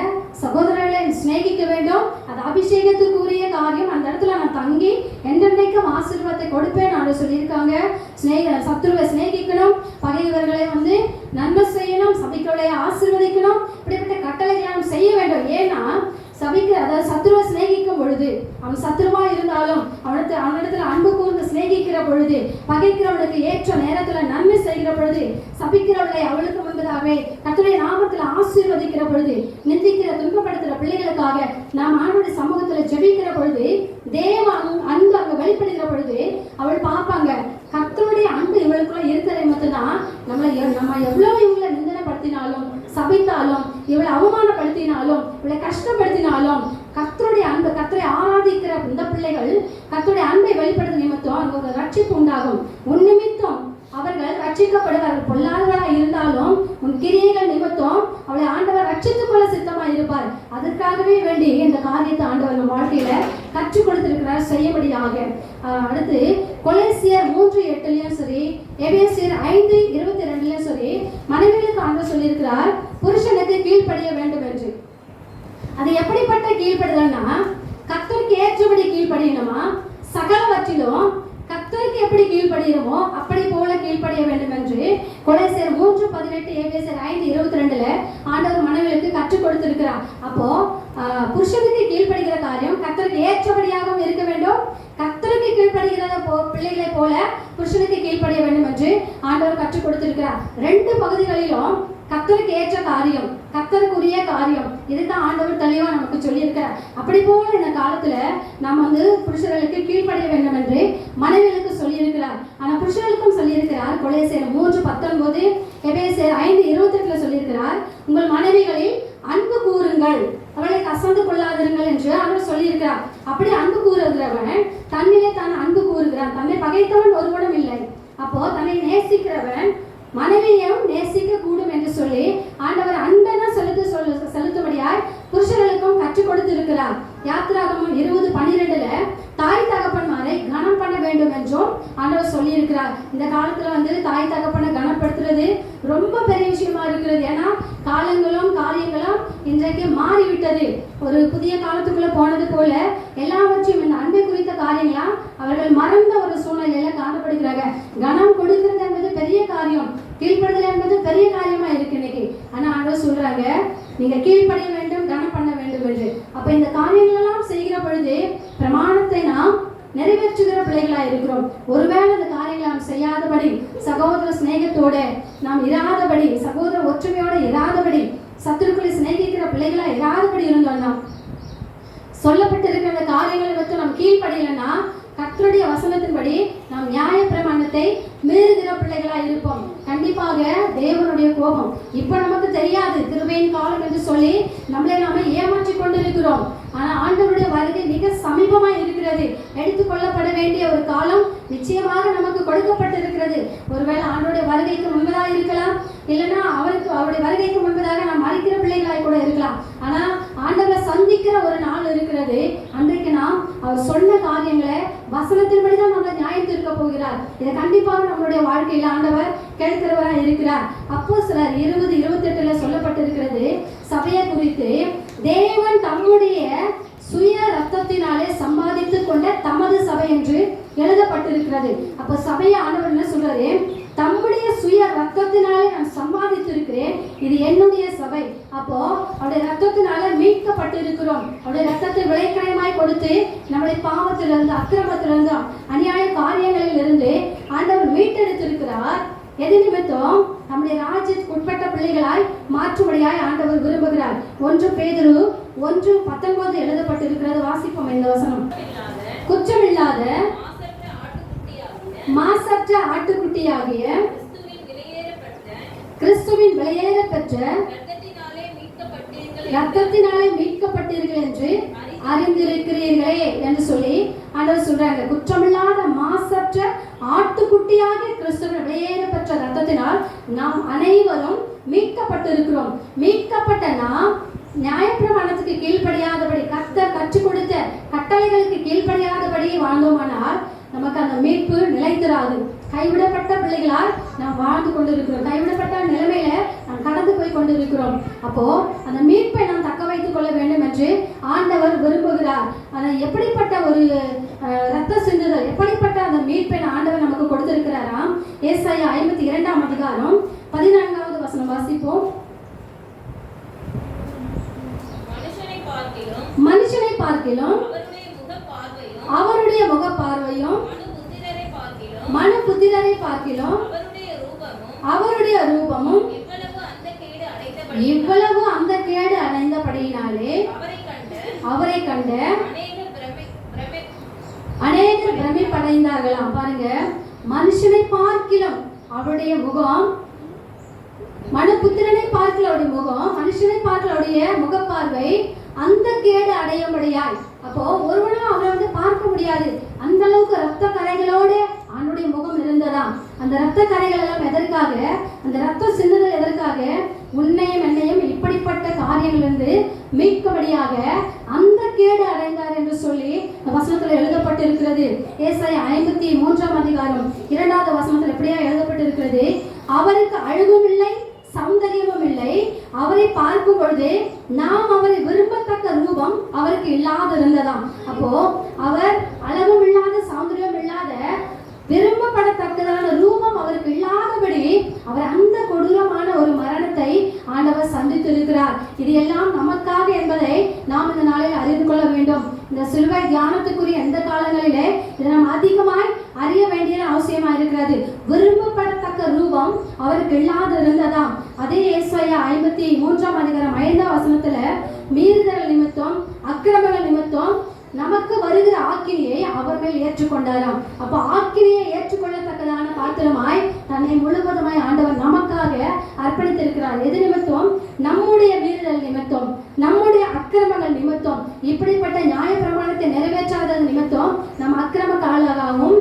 சகோதரர்களை சிநேகிக்க வேண்டும். அது அபிஷேகத்துக்கு உரிய காரியம். அந்த இடத்துல நான் தங்கி என்றென்றைக்கும் ஆசீர்வாதத்தை கொடுப்பேன் ஆண்டவர் சொல்லியிருக்காங்க. சத்துருவை சிநேகிக்கணும், பகைவர்களை நன்மை செய்யணும், சபிக்கிறவர்களை ஆசீர்வதிக்கணும். இப்படிப்பட்ட கட்டளைகளை நாம் செய்ய வேண்டும். ஏன்னா அதாவது சத்துருவை சிநேகிக்கும் பொழுது அவன் சத்துருவா இருந்தாலும் அவனிடத்துல அன்பு கூர்ந்து சிநேகிக்கிற பொழுது, பகைக்கிறவனுக்கு ஏற்ற நேரத்துல நன்மை செய்கிற பொழுது, சபிக்கிறவர்களை அவளுக்கு முன்பதாகவே கர்த்தருடைய நாமத்துல ஆசீர்வதிக்கிற பொழுது, நிந்திக்கிற துன்பப்படுத்துகிற பிள்ளைகளுக்காக நாம் ஆண்டவருடைய சமூகத்துல ஜெபிக்கிற பொழுது, தேவ அன்பு அங்க வெளிப்படுகிற பொழுது அவள் பார்ப்பாங்க, கர்த்தருடைய அன்பு இவளுக்குள்ள இருக்கிறதை மட்டும்தான் நம்ம எவ்வளவு இவங்களை நிந்தனைப்படுத்தினாலும் சபித்தாலும் இவளை அவமானப்படுத்தினாலும் இவளை கஷ்டப்படுத்தினாலும் கர்த்தருடைய அன்பு, கர்த்தரை ஆராதிக்கிற இந்த பிள்ளைகள் கர்த்தருடைய அன்பை வெளிப்படுத்த நிமித்தம் அங்க ஒரு ரட்சிப்பு உண்டாகும். உன் நிமித்தம் அவர்கள் ரட்சிக்கப்படுவார்கள். பொல்லாதவராக இருந்தாலும் உன் கிரியைகள் நிமித்தம் அவளை ஆண்டவர் ரட்சித்துக் கொள்ள சித்தமாக இருப்பார். அதற்காகவே வேண்டி இந்த காரியத்தை ஆண்டவர் நம்ம வாழ்க்கையில கற்றுக் கொடுத்திருக்கிறார் செய்யபடியாக. அடுத்து கொலோசியர் 3:8 சரி, எபேசியர் 5:22 சரி, மனைவிகளுக்கு ஆண்டவர் சொல்லியிருக்கிறார் புருஷனுக்கு கீழ்ப்படிய வேண்டும் என்று. அது எப்படிப்பட்ட கீழ்ப்படுதல்னா கர்த்தருக்கு ஏற்றபடி கீழ்ப்படியணுமா. சகலவற்றிலும் கர்த்தருக்கு எப்படி கீழ்ப்படுகிறோமோ அப்படி போல கீழ்ப்படிய வேண்டும் என்று கொலோசியர் 3:18 எபேசியர் 5:22 ஆண்டவர் மனைவிகளுக்கு கற்றுக் கொடுத்திருக்கிறார். அப்போ புருஷனுக்கு கீழ்ப்படுகிற காரியம் கர்த்தருக்கு ஏற்றபடியாகவும் இருக்க வேண்டும். கர்த்தருக்கு கீழ்ப்படுகிற பிள்ளைகளை போல புருஷனுக்கு கீழ்ப்படிய வேண்டும் என்று ஆண்டவர் கற்றுக் கொடுத்திருக்கிறார். 2 பகுதிகளிலும் கர்த்தருக்கு ஏற்ற காரியம், கர்த்தருக்குரிய காரியம், இதுதான் ஆண்டவர் தெளிவா நமக்கு சொல்லியிருக்கிறார். அப்படி போல இந்த காலத்துல நாம் புருஷர்களுக்கு கீழ்ப்படிய வேண்டும் என்று மனைவிகளுக்கு சொல்லியிருக்கிறார். ஆனா புருஷர்களுக்கும் சொல்லியிருக்கிறார். கொலோசியர் 3:19 எபேசியர் 5:28 சொல்லியிருக்கிறார், உங்கள் மனைவிகளில் அன்பு கூறுங்கள், அவளை கசந்து கொள்ளாதிருங்கள் என்று அவர் சொல்லியிருக்கிறார். அப்படி அன்பு கூறுகிறவன் தன்னிலே தான் அன்பு கூறுகிறான். தன்னை பகைத்தவன் ஒருவனும் இல்லை. அப்போ தன்னை நேசிக்கிறவன் மனைவியையும் நேசிக்க கூடும் என்று சொல்லி ஆண்டவர் அன்பென செலுத்தும்படியாய் புருஷர்களுக்கும் கற்றுக் கொடுத்திருக்கிறார். யாத்திராகமம் 20:12 தாய் தகப்பன்மாரை கனம் பண்ண வேண்டும் என்றும் ஆண்டவர் சொல்லி இருக்கிறார். இந்த காலத்துல தாய் தகப்பனை கனப்படுத்துறது ரொம்ப பெரிய விஷயமா இருக்கிறது. ஏன்னா காலங்களும் காரியங்களும் இன்றைக்கு மாறிவிட்டது. ஒரு புதிய காலத்துக்குள்ள போனது போல எல்லாவற்றையும் இந்த அன்பை குறித்த காரியங்களா அவர்கள் மறந்த ஒரு சூழ்நிலையில காணப்படுகிறாங்க. கனம் கொடுக்கிறது என்பது பெரிய காரியம், கீழ்ப்படுதல் என்பது பெரிய காரியமா இருக்கு இன்னைக்கு. ஆனா ஆண்டவர் சொல்றாங்க, நீங்க கீழ்ப்படிய வேண்டும், கனம் பண்ண வேண்டும் என்று. அப்ப இந்த காரியங்கள் எல்லாம் செய்கிற பொழுது பிரமாணத்தை நாம் நிறைவேற்றுகிற பிள்ளைகளா இருக்கிறோம். ஒருவேளை இந்த காரியங்களை நாம் செய்யாதபடி, சகோதர சிநேகத்தோட நாம் இராதபடி, சகோதர ஒற்றுமையோட இராதபடி, சத்துருக்களை சிநேகிக்கிற பிள்ளைகளா இராதபடி இருந்தோம்னா, சொல்லப்பட்டிருக்கிற காரியங்களை வச்சு நாம் கீழ்ப்படியலன்னா கர்த்தருடைய வசனத்தின்படி நாம் நியாய பிரமாணத்தை மீறுகிற பிள்ளைகளாய் இருப்போம், கண்டிப்பாக தேவனுடைய கோபம். இப்ப நமக்கு தெரியாது கிருபையின் காலம் என்று சொல்லி நம்மளை நாம ஏமாற்றி கொண்டிருக்கிறோம். ஆனா ஆண்டவருடைய வருகை மிக சமீபமாய் இருக்கிறது. எடுத்துக்கொள்ளப்பட வேண்டிய ஒரு காலம் நிச்சயமாக நமக்கு கொடுக்கப்பட்டிருக்கிறது. ஒருவேளை ஆண்டவருடைய வருகைக்கு முன்பதாக இருக்கலாம், இல்லைன்னா அவருடைய வருகைக்கு முன்பதாக நாம் மறிக்கிற பிள்ளைகளாய் கூட இருக்கலாம். ஆனா ஆண்டவரை சந்திக்கிற ஒரு நாள் இருக்கிறது. அன்றைக்கு நாம் அவர் சொன்ன காரியங்களை வசனத்தின்படி தான் நம்ம நியாயம் தீர்க்க போகிறார். இதை கண்டிப்பாக நம்மளுடைய வாழ்க்கையில ஆண்டவர் கேட்கிறவராக இருக்கிறார். அப்போஸ்தலர் 20:28 சொல்லப்பட்டிருக்கிறது சபையை குறித்து, தேவன் தம்முடைய சுய ரத்தத்தினாலே சம்பாதித்துக் கொண்ட தமது சபை என்று எழுதப்பட்டிருக்கிறது. அப்போ சபையை ஆண்டவர் என்ன சொல்றாரு? தம்முடைய சுய ரத்தத்தினாலே நான் சம்பாதித்திருக்கிறேன், இது என்னுடைய சபை. அப்போ அவருடைய ரத்தத்தினால மீட்கப்பட்டிருக்கிறோம். அவருடைய ரத்தத்தை விளைக்கிரயமாய் கொடுத்து நம்முடைய பாவத்திலிருந்து, அக்கிரமத்திலிருந்து, அநியாய காரியங்களில் இருந்து ஆண்டவர் மீட்டெடுத்திருக்கிறார். எது நிமித்தம்? நம்முடைய ராஜ்யத்துக்கு உட்பட்ட பிள்ளைகளாய் மாற்றும்படியாய் ஆண்டவர் விரும்புகிறார். 1 பேதுரு 1:19 எழுதப்பட்டிருக்கிறது. வாசிப்போம் இந்த வசனம். குற்றமில்லாத மாசற்ற ஆட்டுக்குட்டியாகிய கிறிஸ்துவின் விலையேற பெற்ற ரத்தத்தினாலே மீட்கப்பட்டீர்கள் என்று அறிந்திருக்கிறீர்களே என்று சொல்லி ஆண்டவர் சொல்றாங்க. குற்றமில்லாத மாசற்ற ஆட்டுக்குட்டியாகிய கிறிஸ்துவின் விலையேற பெற்ற ரத்தத்தினால் நாம் அனைவரும் மீட்கப்பட்டிருக்கிறோம். மீட்கப்பட்ட நாம் நியாயப்பிரமாணத்துக்கு கீழ்ப்படியாதபடி, கர்த்தர் கற்றுக் கொடுத்த கட்டளைகளுக்கு கீழ்ப்படியாதபடி வாழ்ந்தோமானால் நமக்கு அந்த மீட்பு நிலைத்திராது. கைவிடப்பட்ட பிள்ளைகளால் நாம் வாழ்ந்து கொண்டிருக்கிறோம். கைவிடப்பட்ட நிலைமையில நாம் கடந்து போய் கொண்டிருக்கிறோம். அப்போ அந்த மீட்பை நாம் தக்க வைத்துக் கொள்ள வேண்டும் என்று ஆண்டவர் விரும்புகிறார். அதை எப்படிப்பட்ட ஒரு ரத்த சிந்துதல், எப்படிப்பட்ட அந்த மீட்பை ஆண்டவர் நமக்கு கொடுத்திருக்கிறாராம். ஏசாயா 52 14 வசனம் வாசிப்போம். மனுஷனை பார்க்கிலும் அவருடைய முக பார்வையும் மனுபுத்திரரை பார்க்கிலும் அவருடைய ரூபமும் இவ்வளவு அந்த கேடு அடைந்தபடியினாலே அவரை கண்ட அநேகர் பிரமிப்படைந்தார்களாம். பாருங்க, மனுஷனை பார்க்கிலும் அவருடைய முகம், மனுபுத்திரனை பார்க்கல அவருடைய முகம், மனுஷனை பார்க்கல அவருடைய முகப்பார்வை அந்த கேடு அடையும்படியாய். அப்போ ஒருவனும் அவரை பார்க்க முடியாது. அந்த அளவுக்கு ரத்த கரைகளோடு அவனுடைய முகம் இருந்ததாம். அந்த ரத்த கரைகள் எல்லாம் எதற்காக? அந்த ரத்த சிந்துதல் எதற்காக? உன்னையும் என்னையும் இப்படிப்பட்ட காரியங்களிலிருந்து மீட்கும்படியாக அந்த கேடு அடைந்தார் என்று சொல்லி வசனத்தில் எழுதப்பட்டிருக்கிறது. ஏசாயா 53 2 வசனத்தில் எப்படியா எழுதப்பட்டிருக்கிறது? அவருக்கு அழகும் இல்லை, சௌந்தரியமும் இல்லை. அவரை பார்க்கும் பொழுது நாம் அவரை விரும்பத்தக்க ரூபம் அவருக்கு இல்லாத இருந்ததாம். அப்போ அவர் அழகும் இல்லாத, சௌந்தரியம் இல்லாத, விரும்பப்படத்தக்கதான ரூபம் அவருக்கு இல்லாதபடி அவர் அந்த கொடூரமான ஒரு மரணத்தை ஆண்டவர் சந்தித்திருக்கிறார். இது எல்லாம் நமக்காக என்பதை நாம் இந்த நாளில் அறிந்து கொள்ள வேண்டும். இந்த சிலுவை தியானத்துக்குரிய எந்த காலங்களிலே இதை நாம் அதிகமாய் அறிய வேண்டிய அவசியமா இருக்கிறது. விரும்பப்படத்தக்க ரூபம் அவருக்கு இல்லாத இருந்ததாம். அதே ஏசாயா 53 5 வசனத்துல மீறுதல் நிமித்தம், அக்கிரமங்கள் நிமித்தம் நமக்கு வருகிற ஆக்கினியை அவர் மேல் ஏற்றுக்கொண்டாராம். அப்போ ஆக்கினியை ஏற்றுக்கொள்ளத்தக்கதான பாத்திரமாய் தன்னை முழுவதுமாய் ஆண்டவர் நமக்காக அர்ப்பணித்திருக்கிறார். எது நிமித்தம்? நம்முடைய மீறுதல் நிமித்தம், நம்முடைய அக்கிரமங்கள் நிமித்தம், இப்படிப்பட்ட நியாய பிரமாணத்தை நிறைவேற்றாதது நிமித்தம், நம் அக்கிரமக்காரர்களாகவும்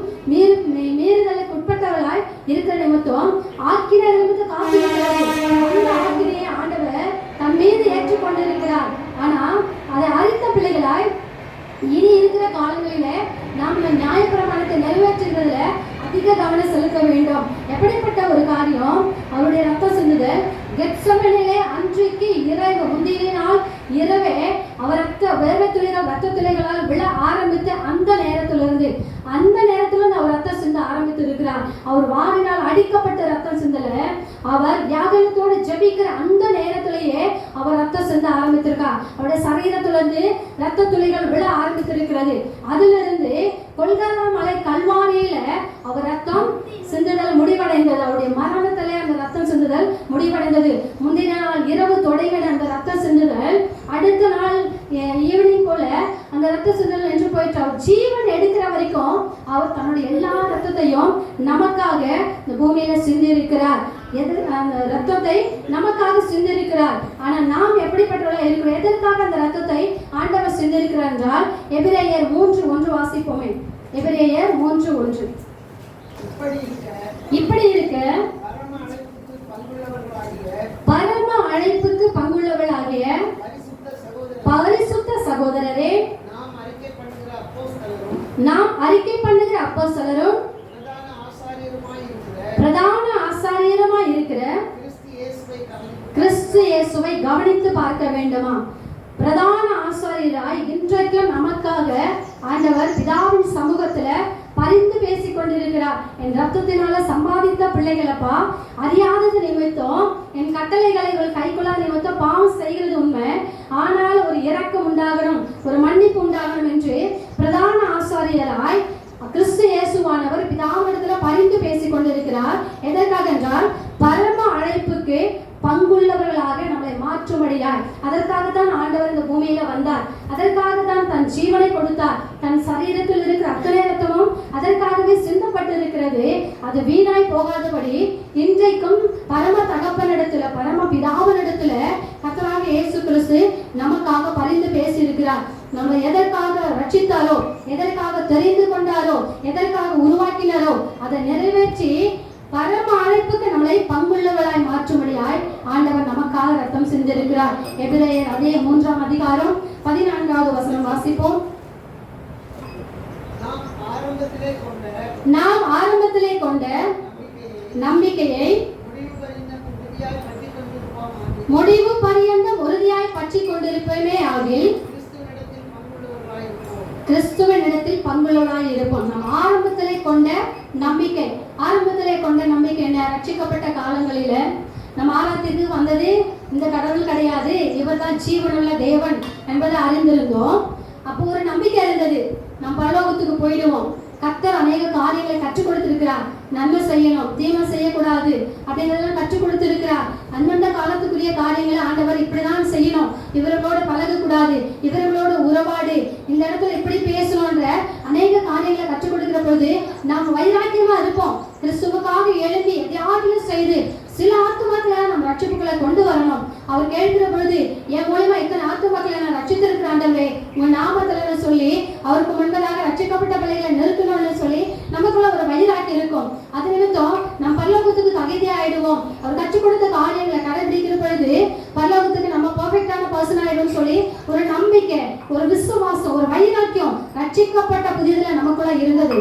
மீறுதலுக்கு உட்பட்டவர்களாய் இருக்கிற நிமித்தம் ஆக்கினை நிமித்தம் காத்திருக்கிறார். அந்த ஆக்கினையை ஆண்டவர் தன் மீது ஏற்றுக்கொண்டிருக்கிறார். ஆனா அதை அறிந்த பிள்ளைகளாய் இனி இருக்கிற காலங்களில நாம் நியாயப்பிரமாணத்தை நிறைவேற்றுகிறதுல அதிக கவனம் செலுத்த வேண்டும். எப்படிப்பட்ட ஒரு காரியம்? அவருடைய ரத்த சிந்துதல் கெத்செமனேயிலே அன்றைக்கு இரவு, முந்தின நாள் இரவே அவர் ரத்த துளிகளால் விழ ஆரம்பித்த அந்த நேரத்திலிருந்து அவர் ரத்த சிந்த ஆரம்பித்து இருக்கிறார். அவர் வாரினால் அடிக்கப்பட்ட ரத்தம் சிந்தல, அவர் யாகத்தோடு ஜெபிக்கிற அந்த நேரத்திலேயே அவர் ரத்த சிந்த ஆரம்பித்திருக்கார். அவருடைய சரீரத்திலிருந்து ரத்த துளிகள் விழ ஆரம்பித்திருக்கிறது. அதிலிருந்து கொல்கத்தா மலை கல்வாரியில அவர் ரத்தம் சிந்துதல் முடிவடைந்தது. அவருடைய மரணத்திலே அந்த ரத்தம் சிந்துதல் முடிவடைந்தது. முந்தின நாள் இரவு தொடங்கின அந்த ரத்த சிந்துதல் அடுத்த நாள் ஈவினிங் போல அந்த ரத்த சிந்துதல் என்று போயிட்டு அவர் ஜீவன் எடுக்கிற வரைக்கும் நமக்காக இந்த பூமியில சிந்திருக்கிறார். அந்த ரத்தத்தை நமக்காக சிந்திருக்கிறார். ஆனா நாம் எப்படிப்பட்டவர்களாக இருக்கிறோம்? எதற்காக அந்த ரத்தத்தை ஆண்டவர் சிந்திருக்கிறார் என்றால் எபிரேயர் 3:1 வாசிப்போமே. எபிரேயர் 3:1. இப்படி இருக்க பரம அழைப்புக்கு பங்குள்ளவர்களாகிய பரிசுத்த சகோதரரே, நாம் அறிக்கை பண்ணுகிற அப்போஸ்தலரும் பிரதான ஆசாரியருமாய் இருக்கிற கிறிஸ்து இயேசுவை கவனித்து பார்க்க வேண்டுமா? பிரதான ஆசாரியராய் இன்றைக்கும் நமக்காக ஆண்டவர் பிதாவின் சமூகத்துல பரிந்து பேசிக் கொண்டிருக்கிறார். என் ரத்தத்தினால சம்பாதித்த பிள்ளைகளப்பா, அறியாதது நிமித்தம் என் கட்டளைகளை இவள் கைக்கொள்ளாத நிமித்தம் பாவம் செய்கிறது உண்மை, ஆனால் ஒரு இரக்கம் உண்டாகணும், ஒரு மன்னிப்பு உண்டாகணும் என்று பிரதான ஆசாரியராய் கிறிஸ்து இயேசுவானவர் பிதாவிடத்துல பரிந்து பேசிக் கொண்டிருக்கிறார். எதற்காக என்றால் பரம அழைப்புக்கு பங்குள்ளவர்களாக நம்மளை மாற்றும்படியாய். அதற்காகத்தான் ஆண்டவர் இந்த பூமியில வந்தார். அதற்காகத்தான் தன் ஜீவனை கொடுத்தார். தன் சரீரத்தில் இருக்கிற அத்தனை ரத்தமும் அதற்காகவே சிந்தப்பட்டிருக்கிறது. அது வீணாய் போகாதபடி இன்றைக்கும் பரம தகப்பனிடத்துல, பரம பிதாவினிடத்துல கர்த்தராகிய இயேசு கிறிஸ்து நமக்காக பரிந்து பேசி இருக்கிறார். நம்ம எதற்காக ரட்சித்தாரோ, எதற்காக தெரிந்து கொண்டாரோ, எதற்காக உருவாக்கினாரோ அதை நிறைவேற்றி பரம அழைப்புக்கு நம்மளை பங்குள்ளவளாய் மாற்றும்படியாய் ஆண்டவர் நமக்காக ரத்தம் சிந்திருக்கிறார். எபிரேயர் அதே 3ஆம் அதிகாரம் 14வது வசனம் வாசிப்போம். நாம் ஆரம்பத்திலே கொண்ட நம்பிக்கையை முடிவு பரியந்தம் உறுதியாய் பற்றி கொண்டிருப்போமே ஆகில் கிறிஸ்துவனிடத்தில் பங்குள்ளவராய் இருப்போம். நாம் ஆரம்பத்திலே கொண்ட நம்பிக்கை, ஆரம்பத்திலே கொண்ட நம்பிக்கை என்ன? ரட்சிக்கப்பட்ட காலங்களில நம்ம ஆராய்ச்சிக்கு வந்தது இந்த கடவுள் கிடையாது, இவர் தான் ஜீவனுள்ள தேவன் என்பதை அறிந்திருந்தோம். அப்போ ஒரு நம்பிக்கை இருந்தது, நம்ம பரலோகத்துக்கு போயிடுவோம். கர்த்தர் அநேக காரியங்களை கற்றுக் கொடுத்திருக்கிறார். நன்மை செய்யணும், தீமை செய்யக்கூடாது அப்படிங்கிறதெல்லாம் கற்றுக் கொடுத்திருக்கிறார். அந்தந்த காலத்துக்குரிய காரியங்களை ஆண்டவர் இப்படிதான் செய்யணும், இவர்களோடு பழகக்கூடாது, இவர்களோடு உறவாடு, இந்த இடத்துல இப்படி பேசணும்ன்ற அநேக காரியங்களை கற்றுக் கொடுக்கிற பொழுது நாம் வைராக்கியமா இருப்போம். கிறிஸ்துவுக்காக எழுப்பி எதையாவது செய்து சில ஆத்துமாக்களை நம்ம ரட்சிப்புகளை கொண்டு வரணும். அவர் கேட்கிற பொழுது என் மூலமா இத்தனை ஆத்துமாக்களை நான் ரட்சித்திருக்கிற ஆண்டவரே உங்க நாமத்துல சொல்லி அவருக்கு முன்பதாக ரட்சிக்கப்பட்ட பிள்ளைகளை நிறுத்தணும்னு சொல்லி நமக்குள்ள ஒரு வைராக்கியம் இருக்கும். அது நிமித்தம் நம் பரலோகத்துக்கு தகுதியா ஆயிடுவோம். அவர் கற்றுக் கொடுத்த காரியங்களை கடைபிடிக்கிற பொழுது பரலோகத்துக்கு நம்ம பர்ஃபெக்டான பர்சன் ஆயிடும் சொல்லி ஒரு நம்பிக்கை, ஒரு விசுவாசம், ஒரு வைராக்கியம் ரட்சிக்கப்பட்ட புதியதுல நமக்குள்ள இருந்தது.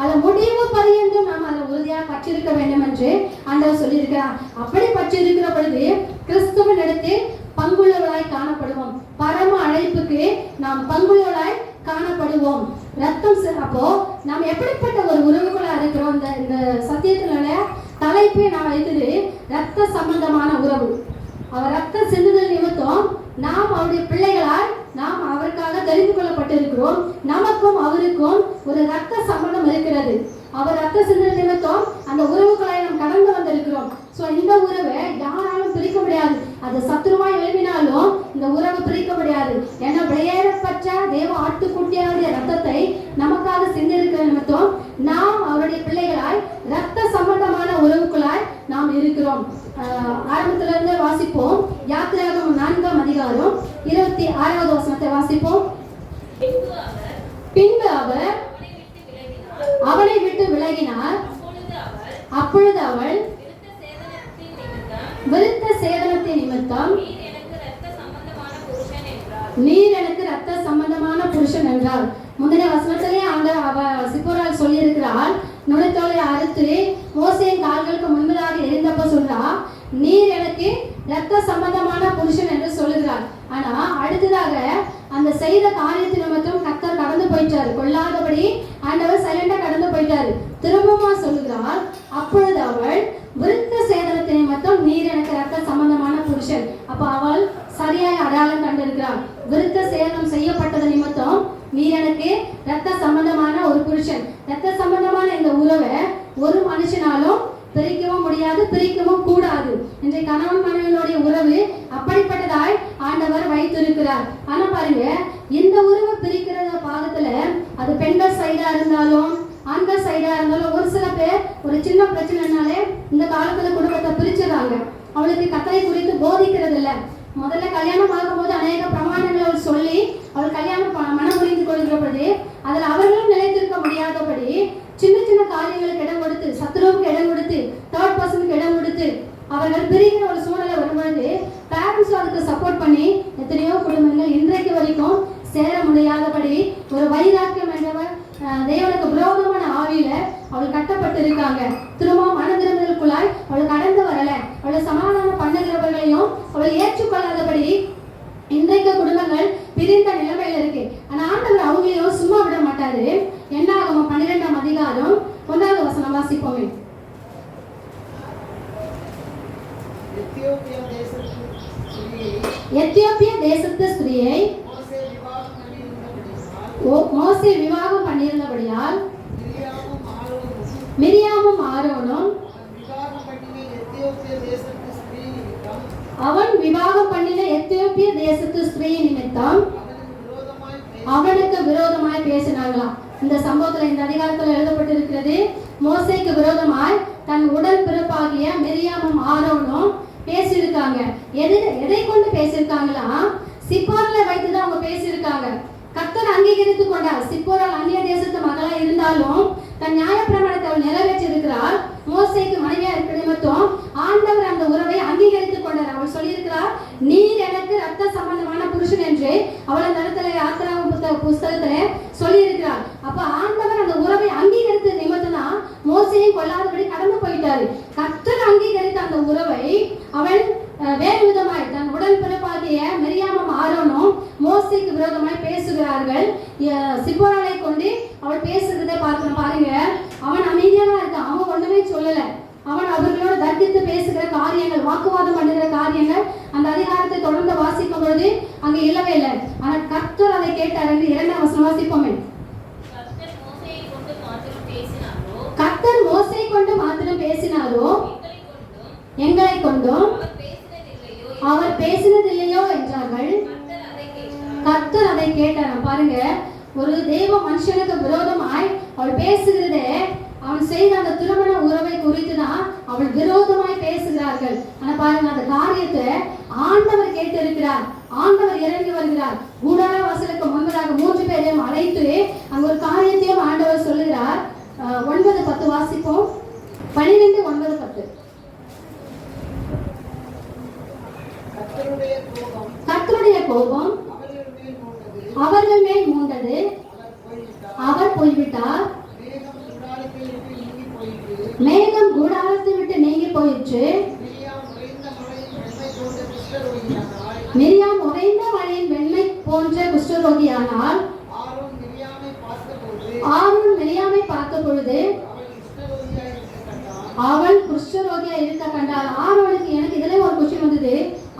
அதை முடிவு பரியந்தும் நாம் அதை உறுதியாக பற்றிருக்க வேண்டும் என்று ஆண்டவர் சொல்லியிருக்கிறார். அப்படி பற்றிருக்கிற பொழுது கிறிஸ்துவின் இடத்தில் பங்குள்ளவர்களாய் காணப்படுவோம். பரம அழைப்புக்கு நாம் பங்குள்ளவர்களாய் காணப்படுவோம். ரத்தம் அப்போ நாம் எப்படிப்பட்ட ஒரு உறவுகளா இருக்கிறோம்? இந்த சத்தியத்தினுடைய தலைப்பை நான் வைத்தது ரத்த சம்பந்தமான உறவு. அவர் ரத்த சிந்துதல் நிமித்தம் நாம் அவருடைய பிள்ளைகளால் நாம் அவருக்காக தெரிந்து கொள்ளப்பட்டிருக்கிறோம். நமக்கும் அவருக்கும் ஒரு ரத்த சம்பந்தம் இருக்கிறது. அவர் ரத்த சிந்துதல் நிமித்தம் அந்த உறவுகளை நாம் கடந்து வந்திருக்கிறோம். ஸோ இந்த உறவை யாராலும் பிரிக்க முடியாது. அது சத்துருவாய் எழுப்பினாலும் இந்த உறவு பிரிக்க முடியாது. ஏன்னா வெளியேறப்பட்ட தேவ ஆட்டுக்குட்டியாருடைய ரத்தத்தை நமக்காக சிந்திருக்கிற நிமித்தம் நாம் அவருடைய பிள்ளைகளாய் ரத்த சம்பந்தமான உறவுகளாய் நாம் இருக்கிறோம். ஆரம்பத்துல இருந்து வாசிப்போம். யாத்திராகமம் 4ஆம் அதிகாரம் 26வது வசனத்தை வாசிப்போம். பின்பு அவர் அவனை விட்டு விலகினார். அப்பொழுது அவள் விருத்த சேதனத்தின் நிமித்தம் நீர் எனக்கு ரத்த சம்பந்தமான புருஷன் என்றார். முந்தின வசனத்திலே அவ சிப்போரால் சொல்லி இருக்கிறாள், நுழைத்தோலை அறுத்து மோசேயின் கால்களுக்கு முன்பதாக இருந்தப்ப சொல்றா, நீர் எனக்கு ரத்த சம்பந்தமான புருஷன் என்று சொல்லுகிறார். ஆனா அடுத்ததாக அந்த செய்த காரியத்தின் நிமித்தம் கர்த்தர் கடந்து போயிட்டாரு. கொள்ளாதபடி ஆண்டவர் சைலண்டா கடந்து போயிட்டாரு. திரும்பமா சொல்லுகிறார், அப்பொழுது அவள் விருத்த சேதனத்தின் நிமித்தம் நீர் எனக்கு ரத்த சம்பந்தமான புருஷன். அப்ப அவள் சரியாய் அடையாளம் கண்டிருக்கிறாள். விருத்த சேதனம் செய்யப்பட்டது நிமித்தம் நீர் எனக்கு ரத்த சம்பந்தமான ஒரு புருஷன். ரத்த சம்பந்தமான இந்த உறவை ஒரு மனுஷனாலும் பிரிக்கவும் முடியாது, பிரிக்கவும் கூடாது. இன்றைய கணவன் மனைவியுடைய உறவு அப்படிப்பட்டதாய் ஆண்டவர் வைத்திருக்கிறார். ஆனா பாருங்க, இந்த உறவை பிரிக்கிற பாகத்துல அது பெண்கள் சைடா இருந்தாலும் ஆண்கள் சைடா இருந்தாலும் ஒரு சில பேர் ஒரு சின்ன பிரச்சனைனாலே இந்த காலத்துல குடும்பத்தை பிரிச்சிடறாங்க. அவளுக்கு கர்த்தரை குறித்து போதிக்கிறது இல்லை. முதல்ல கல்யாணம் ஆகும்போது அநேக பிரமாணங்களை அவள் சொல்லி அவள் கல்யாணம் மனம் புரிந்து கொள்கிறபடி அதில் அவர்களும் நிலைத்திருக்க முடியாதபடி சின்ன சின்ன காரியங்களுக்கு இடம் கொடுத்து, சத்துருவுக்கு இடம் கொடுத்து, தேர்ட் பர்சனுக்கு இடம் கொடுத்து அவர்கள் பிரிகிற ஒரு சூழ்நிலை வரும்பொழுது பேரண்ட்ஸ் அதுக்கு சப்போர்ட் பண்ணி எத்தனையோ குடும்பங்கள் இன்றைக்கு வரைக்கும் சேர முடியாதபடி ஒரு வைராக்கியம் என்றவர் தேவனுக்கு விரோதமான ஆவியில அவள் கட்டப்பட்டு இருக்காங்க. திரும்பவும் மனதிருந்தலுக்குள்ளாய் அவள் கடந்து வரல. அவளை சமாதானம் பண்ணுகிறவர்களையும் அவள் ஏற்றுக்கொள்ளாதபடி இன்றைக்கு குடும்பங்கள் பிரிந்த நிலைமையில இருக்கு. ஆனா ஆண்டவர் அவங்களையும் சும்மா விட மாட்டாரு. என்ன ஆகும்? 12ஆம் அதிகாரம் 1வது வசனம் வாசிப்போமே. எத்தியோப்பிய தேசத்து ஸ்திரீயை மோசே விவாகம் பண்ணியிருந்தபடியால் மிரியாமும் ஆரோனும் அவன் விவாகம் பண்ணின எத்தியோப்பிய தேசத்து ஸ்திரீ நிமித்தம் அவனுக்கு விரோதமாய் பேசினார்களாம். இந்த சம்பவத்துல இந்த அதிகாரத்துல எழுதப்பட்டிருக்கிறது. மோசேக்கு விரோதமாய் தன் உடல் பிறப்பாகிய மிரியாமும் ஆரோனும் பேசியிருக்காங்க. எதை கொண்டு பேசியிருக்காங்களா? சிப்போரால வைத்துதான் அவங்க பேசியிருக்காங்க. கர்த்தர் அங்கீகரித்து கொண்டார். சிப்போரால் அந்நிய தேசத்து மகளா இருந்தாலும் தன் நியாயப்பிரமாணத்தை அவள் நிறைவேற்றிருக்கிறார். மோசேக்கு மனைவியா இருக்கிற நிமித்தம் ஆண்டவர் அந்த உறவை அங்கீகரித்து கொண்டார். அவள் சொல்லியிருக்கிறார், நீர் எனக்கு ரத்த சம்பந்தமான புருஷன் என்று அவள் அந்த இடத்துல யாத்திராக புஸ்தகத்துல சொல்லியிருக்கிறார். அப்ப ஆண்டவர் அந்த உறவை அங்கீகரித்த நிமித்தம் தான் மோசையை கொள்ளாதபடி கடந்து போயிட்டாரு. கர்த்தர் அங்கீகரித்த அந்த உறவை அவன் வேறு விதமாய் தன் உடல் பிறப்பாகிய மிரியாமும் ஆரோனும் மோசேக்கு விரோதமாய் பேசுகிறார்கள். சிப்போராளை கொண்டு அவள் பேசுகிறதை பார்க்கணும். பாருங்க, அவன் அமைதியா தான் இருக்கான். அவன் ஒண்ணுமே சொல்லல. அவன் அவர்களோட தர்க்கித்து பேசுகிற காரியங்கள், வாக்குவாதம் பண்ணுகிற காரியங்கள் அந்த அதிகாரத்தை தொடர்ந்து வாசிக்கும் பொழுது அங்க இல்லவே இல்லை. ஆனா கர்த்தர் அதை கேட்டார் என்று 2ஆம் வசனம் வாசிப்போமே. கர்த்தர் மோசே கொண்டு மாத்திரம் பேசினாரோ எங்களை கொண்டும் அவர் பேசினதில்லையோ என்றார்கள். கர்த்தர் அதை கேட்டார். பாருங்க, ஒரு தேவ மனுஷனுக்கு விரோதமாய் அவள் பேசுகிறதே, அவன் செய்த அந்த திருமண உறவை குறித்து தான் அவள் விரோதமாய் பேசுகிறார்கள். ஆனா பாருங்க, அந்த காரியத்தை ஆண்டவர் கேட்டு இருக்கிறார். ஆண்டவர் இறங்கி வருகிறார். கூடார வாசலுக்கு முன்பதாக 3 பேரையும் அழைத்து அங்க ஒரு காரியத்தையும் ஆண்டவர் சொல்லுகிறார். 9:10 வாசிப்போம். 12:9-10. கர்த்தருடைய கோபம் அவர்கள் மேல் மூண்டது. அவர் போய்விட்டார். மேகம் கூடாரத்தை விட்டு நீங்கி போயிற்று. மிரியாம் உறைந்த மழையின் வெண்மை போன்ற குஷ்டரோகியானால் ஆரோன் மிரியாமை பார்த்த பொழுது அவன் குஷ்டரோகியா இருக்க கண்டால். ஆரோனுக்கு எனக்கு இதுல ஒரு கொஸ்டின் வந்தது.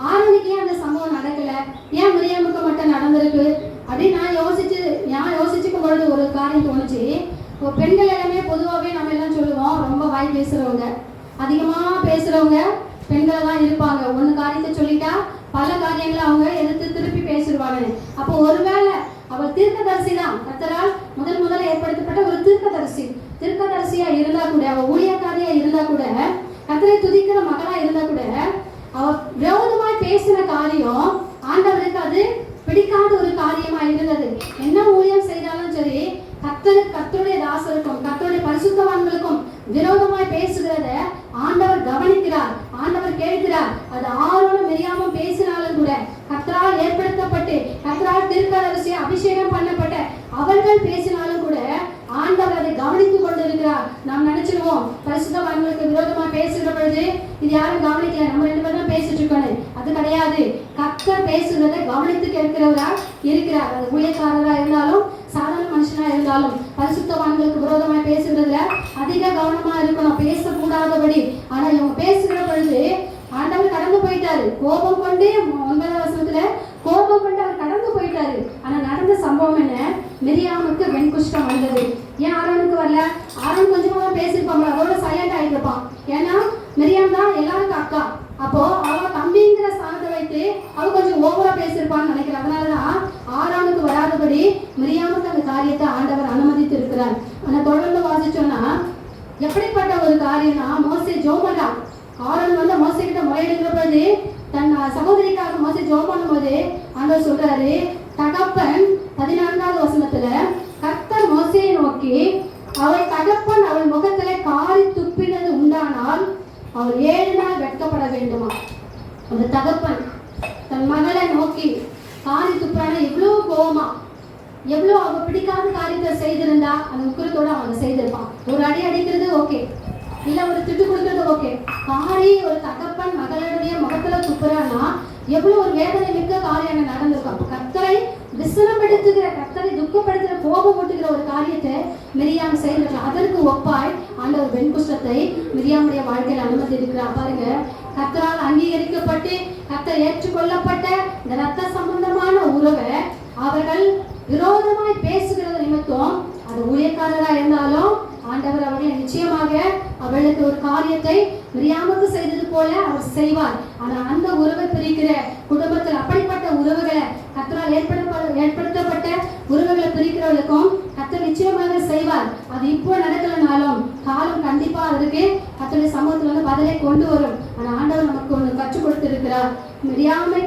ஆரோனுக்கு ஏன் அந்த சம்பவம் நடக்கல? ஏன் மிரியாமுக்கு மட்டும் நடந்திருக்கு அப்படின்னு நான் யோசிச்சுக்கும் பொழுது ஒரு காரியம் தோணுச்சு. பெண்கள் எல்லாமே பொதுவாகவே நம்ம எல்லாம் சொல்லுவோம், ரொம்ப வாய் பேசுறவங்க, அதிகமா பேசுறவங்க பெண்களை தான் இருப்பாங்க. ஒன்னு காரியத்தை சொல்லிட்டா பல காரியங்களை அவங்க எதிர்த்து திருப்பி பேசிடுவாங்க. அப்போ ஒருவேளை அவள் தீர்க்கதரிசி தான், கர்த்தரால் முதல்ல ஏற்படுத்தப்பட்ட ஒரு தீர்க்கதரிசியா இருந்தா கூட, அவள் ஊழியக்காரியா இருந்தா கூட, கர்த்தரை துதிக்கிற மகளா இருந்தா கூட, அவள் விரோதமாய் பேசின காரியம் ஆண்டவருக்கு அது பிடிக்காத ஒரு காரியமா இருந்தது. என்ன ஊழியம் செய்தாலும் சரி, கர்த்தருடைய தாசருக்கும் கர்த்தருடைய பரிசுத்தவான்களுக்கும் விரோதமாய் பேசுகிறத ஆண்டவர் கவனிக்கிறார், ஆண்டவர் கேட்கிறார். அது ஆரோனும் மிரியாமும் பேசினாலும் கூட, கர்த்தரால் ஏற்படுத்தப்பட்டு கர்த்தரால் தீர்க்கதரிசி அபிஷேகம் பண்ணப்பட்ட அவர்கள் பேசினாலும் கூட ஆண்டவர் அதை கவனித்துக் கொண்டிருக்கிறார். நாம் நினைச்சிருவோம் பரிசுத்தவான்களுக்கு விரோதமா பேசுகிற பொழுது இது யாரும் கவனிக்கல, நம்ம 2 பேரும் தான் பேசிட்டு இருக்கணும். அது கிடையாது. கர்த்தர் பேசுகிறதை கவனித்து கேட்கிறவரா இருக்கிறார். அது ஊழியக்காரரா இருந்தாலும் சாதாரண மனுஷனா இருந்தாலும் பரிசுத்தவான்களுக்கு விரோதமாய் பேசுகிறதுல அதிக கவனமா இருக்கணும், பேசக்கூடாதபடி. ஆனா இவங்க பேசுகிற பொழுது ஆண்டவர் கடந்து போயிட்டாரு. கோபம் கொண்டு 9ஆம் வசனத்துல கோபம் கொண்டு அவர் கடந்து போயிட்டாரு. ஆனா நடந்த சம்பவம் என்ன? மிரியாமுக்கு வெண்குஷ்டம் வந்தது. ஏன் ஆரோனுக்கு வரல? ஆரோன் கொஞ்சமா பேசியிருப்பாங்க, அதோட சைலண்ட் ஆகிட்டு இருப்பான். ஏன்னா மிரியாம் தான் எல்லாருக்கும் அக்கா. அப்போ அவ தம்பிங்கிற ஸ்தானத்தை வைத்து அவ கொஞ்சம் ஓவரா பேசியிருப்பான்னு நினைக்கிறேன். அதனாலதான் ஆரோனுக்கு வராதபடி மிரியாமுக்கு அந்த காரியத்தை ஆண்டவர் அனுமதித்து இருக்கிறார். ஆனா தொடர்ந்து வாசிச்சோம்னா எப்படிப்பட்ட ஒரு காரியம்னா, மோசே ஜெபம் பண்றான். ஆரோன் வந்து மோசே கிட்ட முறையிடுகிற போது, தன் சகோதரிக்காக மோசே ஜெபம் பண்ணும்போது ஆண்டவர் சொல்றாரு, தகப்பன் 14வது வசனத்துல, கர்த்தர் மோசேயை நோக்கி, அவள் தகப்பன் அவள் முகத்திலே காரி துப்பினது உண்டானால் அவள் 7 நாள் வெட்கப்பட வேண்டுமா. அந்த தகப்பன் தன் மகளை நோக்கி காரி துப்புறானா எவ்வளவு கோவமா, எவ்வளோ அவ பிடிக்காத காரியத்தை செய்திருந்தா அந்த உக்கிரத்தோட அவன் செய்திருப்பான். ஒரு அடி அடிக்கிறது ஓகே, இல்ல ஒரு திட்டு கொடுக்கறது ஓகே. காரி ஒரு தகப்பன் மகளுடைய முகத்துல துப்புறான்னா எவ்வளவு ஒரு வேதனை மிக்க காரியம் நடந்திருக்கும். அப்ப கர்த்தரை விசனப்படுத்துகிற, கர்த்தரை துக்கப்படுத்துகிற, கோபம் ஊட்டுகிற ஒரு காரியத்தை மிரியாம் செய்திருக்கலாம். அதற்கு ஒப்பாய் ஆண்டவர் வெண்குஷ்டத்தை மிரியாமுடைய வாழ்க்கையில் அனுமதி இருக்கிறார். பாருங்க, கர்த்தரால் அங்கீகரிக்கப்பட்டு கர்த்தர் ஏற்றுக்கொள்ளப்பட்ட இந்த ரத்த சம்பந்தமான உறவை அவர்கள் விரோதமாய் பேசுகிறது நிமித்தம், அது ஊழியக்காரரா இருந்தாலும் ஆண்டவர் அவர்களை நிச்சயமாக அவளுக்கு ஒரு காரியத்தை மிரியாமுக்கு செய்தது போல அவர் செய்வார். ஆனா அந்த உறவை பிரிக்கிற குடும்பத்தில் அப்படிப்பட்ட உறவுகளை கர்த்தரால் ஏற்படுத்தப்பட்ட உறவுகளை பிரிக்கிறவர்களுக்கும் கர்த்தர் நிச்சயமாக செய்வார். அது இப்போ நடக்கலனாலும் காலம் கண்டிப்பா அதற்கு கர்த்தருடைய சமூகத்துல வந்து பதிலை கொண்டு வரும். ஆனா ஆண்டவர் நமக்கு ஒன்று கற்றுக் கொடுத்திருக்கிறார். மிரியாமை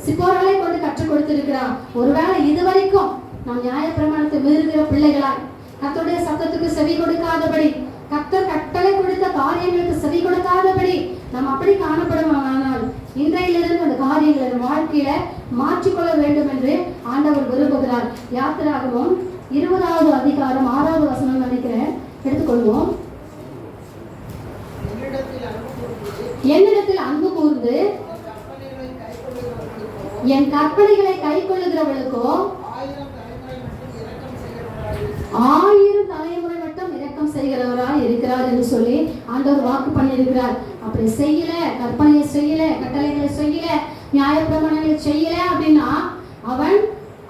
சிப்போராலை கொண்டு கற்றுக் கொடுத்திருக்கிறார். ஒருவேளை இதுவரைக்கும் நாம் நியாயப்பிரமாணத்தை மீறுகிற பிள்ளைகளாய், கர்த்தருடைய சத்தத்துக்கு செவி கொடுக்காதபடி, கர்த்தர் கட்டளை கொடுத்த காரியங்களுக்கு செவி கொடுக்காதபடி நாம் அப்படி காணப்படுமானால் இன்றையிலிருந்து அந்த காரியங்களை வாழ்க்கையில மாற்றிக்கொள்ள வேண்டும் என்று ஆண்டவர் விரும்புகிறார். யாத்திராகமம் 20வது அதிகாரம் 6வது வசனம் நினைக்கிறேன், எடுத்துக்கொள்வோம். என்னிடத்தில் அன்பு கூர்ந்து என் கற்பனைகளை கை கொள்ளுகிறவர்களுக்கோ 1000 தலைமுறை மட்டும் இரக்கம் செய்கிறவராய் இருக்கிறார் என்று சொல்லி ஆண்டவர் வாக்கு பண்ணியிருக்கிறார். அப்படி செய்யல, கற்பனையை செய்யல, கட்டளைகளை செய்யல, நியாயப்பிரமாணங்களை செய்யல அப்படின்னா அவன்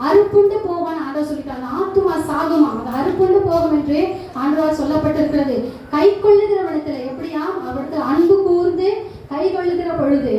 அறுப்புண்டு போவான். ஆண்டவர் சொல்லிட்டான், ஆத்துமா சாகுமா, அது அறுப்புண்டு போகும் என்று ஆண்டவர் சொல்லப்பட்டிருக்கிறது. கை கொள்ளுகிறவனத்துல எப்படியா அவருக்கு அன்பு கூர்ந்து கை கொள்ளுகிற பொழுது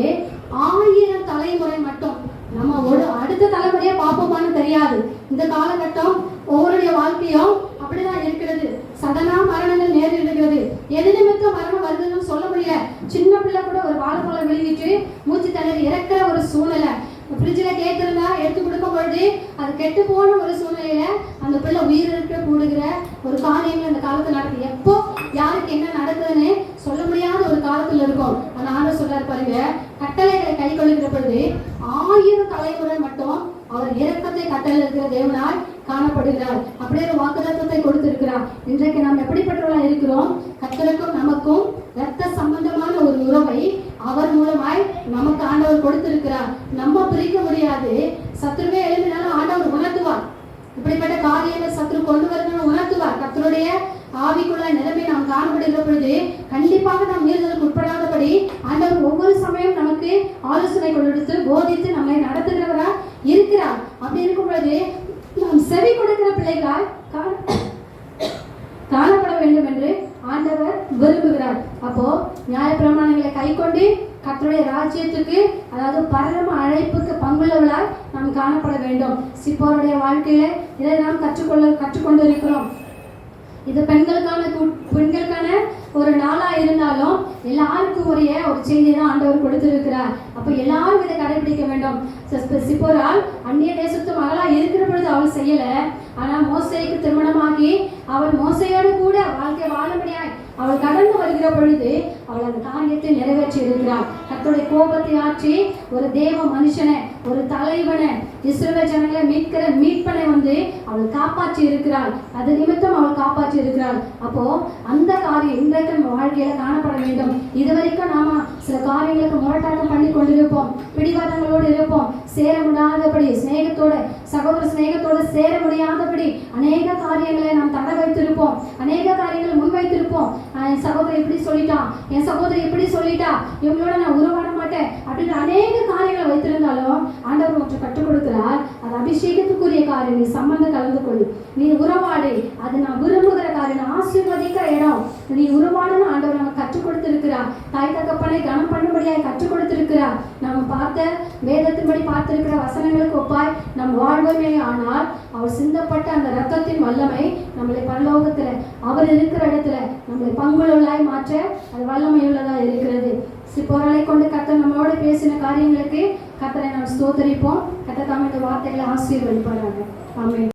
1000 தலைமுறை மட்டும், நம்ம ஒரு அடுத்த தலைமுறையை பார்ப்போமான்னு தெரியாது. இந்த காலகட்டம் ஒவ்வொருடைய வாழ்க்கையும் அப்படிதான் இருக்கிறது. சடனா மரணங்கள் நேரிடுகிறது. எது நிமித்தம் மரணம் வருதுன்னு சொல்ல முடியல. சின்ன பிள்ளை கூட ஒரு வாழைப்பழம் விழுங்கிட்டு மூச்சு திணறி இறக்குற ஒரு சூழ்நிலை. ஃப்ரிட்ஜில் கேட்குறதா எடுத்து கொடுக்கும் பொழுது அது கெட்டு போன ஒரு சூழ்நிலையில அந்த பிள்ளை உயிரிழக்க கூடுகிற ஒரு காரியங்கள் இந்த காலத்தில் நடக்குது. எப்போ யாருக்கு என்ன நடக்குதுன்னு சொல்ல முடியாத ஒரு காலத்தில் இருக்கும். அந்த ஆண்டவர் சொல்றாரு பாருங்க, கட்டளைகளை கை கொள்ளுகிற பொழுது 1000 தலைமுறை மட்டும் அவர் இரக்கத்தை கட்டளை இருக்கிற தேவனால் காணப்படுகிறார். அப்படியே ஒரு வாக்குத்தத்தத்தை கொடுத்திருக்கிறார். இன்றைக்கு நாம் எப்படிப்பட்டவர்களாக இருக்கிறோம்? கர்த்தருக்கும் நமக்கும் இரத்த சம்பந்தமான ஒரு உறவை அவர் மூலமாய் நமக்கு ஆண்டவர் கொடுத்திருக்கிறார். நம்ம பிரிக்க முடியாது. சத்துருவே எழுப்பினாலும் ஆண்டவர் உணர்த்துவார். இப்படிப்பட்ட காரியங்கள் சத்துரு கொண்டு வரணும்னு உணர்த்துவார். கர்த்தருடைய ஆவிக்குள்ள நிலைமை நாம் காணப்படுகிற பொழுது கண்டிப்பாக நாம் மீறுதலுக்கு உட்படாதபடி ஆண்டவர் ஒவ்வொரு சமயம் நமக்கு ஆலோசனை கொடுத்து போதித்து நம்மை நடத்துகிறவரா இருக்கிறார். அப்படி இருக்கும் பொழுது நாம் செவி கொடுக்கிற பிள்ளைகளால் காணப்பட வேண்டும் என்று ஆண்டவர் விரும்புகிறார். அப்போ நியாயப்பிரமாணங்களை கை கொண்டு கர்த்தருடைய ராஜ்யத்துக்கு, அதாவது பரம அழைப்புக்கு பங்குள்ளவர்களால் நாம் காணப்பட வேண்டும். சிப்போருடைய வாழ்க்கையில இதை நாம் கற்றுக்கொண்டு இருக்கிறோம். இது பெண்களுக்கான ஒரு நாளா இருந்தாலும் எல்லாருக்கும் உரிய ஒரு செய்தி தான் ஆண்டவர் கொடுத்திருக்கிறார். அப்ப எல்லாரும் இதை கடைபிடிக்க வேண்டும். சிப்போரால் அந்நிய தேசத்து மகளா இருக்கிற பொழுது அவள் செய்யல. ஆனா மோசேக்கு திருமணமாகி அவள் மோசையோடு கூட வாழ்க்கை வாழும்படியாய் அவள் கடந்து வருகிற பொழுது அவள் அந்த காரியத்தை நிறைவேற்றி இருக்கிறாள். கர்த்தருடைய கோபத்தை ஆற்றி ஒரு தேவ மனுஷனை, ஒரு தலைவனை, இஸ்ரவேல் ஜனங்களை மீட்பனை வந்து அவள் காப்பாற்றி இருக்கிறாள். அது நிமித்தம் அவள் காப்பாற்றி இருக்கிறாள். அப்போ அந்த காரியம் இன்றைக்கு நம்ம வாழ்க்கையில காணப்பட வேண்டும். இதுவரைக்கும் நாம சில காரியங்களுக்கு முரட்டாட்டம் பண்ணி கொண்டிருப்போம், பிடிவாதங்களோடு இருப்போம், சேர முடியாதபடி சகோதர சிநேகத்தோடு சேர முடியாதபடி அநேக காரியங்களை நாம் தடை வைத்திருப்போம், அநேக காரியங்களை முன்வைத்திருப்போம். என் சகோதரி இப்படி சொல்லிட்டான், என் சகோதரி இப்படி சொல்லிட்டா, இவங்களோட நான் உருவாட மாட்டேன் அப்படின்ற அநேக காரியங்களை வைத்திருந்தாலும் ஆண்டவர் ஒன்று கற்றுக் கொடுக்கிறார். அது அபிஷேகத்துக்குரிய காரியம். நீ சம்பந்தம் கலந்து கொள்ளு, நீ உறவாடு, அது நான் விரும்புகிற காரியம், ஆசீர்வதிக்கிற இடம், நீ உருவாடுன்னு ஆண்டவர் நமக்கு கற்றுக் கொடுத்த கொடுத்திருக்கிறார். தாய் தகப்பனை கனம் பண்ணும்படியாய் கற்றுக் கொடுத்திருக்கிறார். நாம் பார்த்த வேதத்தின்படி பார்த்திருக்கிற வசனங்களுக்கு ஒப்பாய் நம் வாழ்வுமே ஆனால் அவர் சிந்தப்பட்ட அந்த இரத்தத்தின் வல்லமை நம்மளை பரலோகத்தில் அவர் இருக்கிற இடத்துல நம்மளை பங்குள்ளவர்களாய் மாற்ற அது வல்லமையுள்ளதா இருக்கிறது. சிப்போரலை கொண்டு கர்த்தர் நம்மளோடு பேசின காரியங்களுக்கு கர்த்தரை நாம் ஸ்தோத்தரிப்போம். கர்த்தர் தாம் இந்த வார்த்தைகளை ஆசீர்வதிப்பாராக. ஆமென்.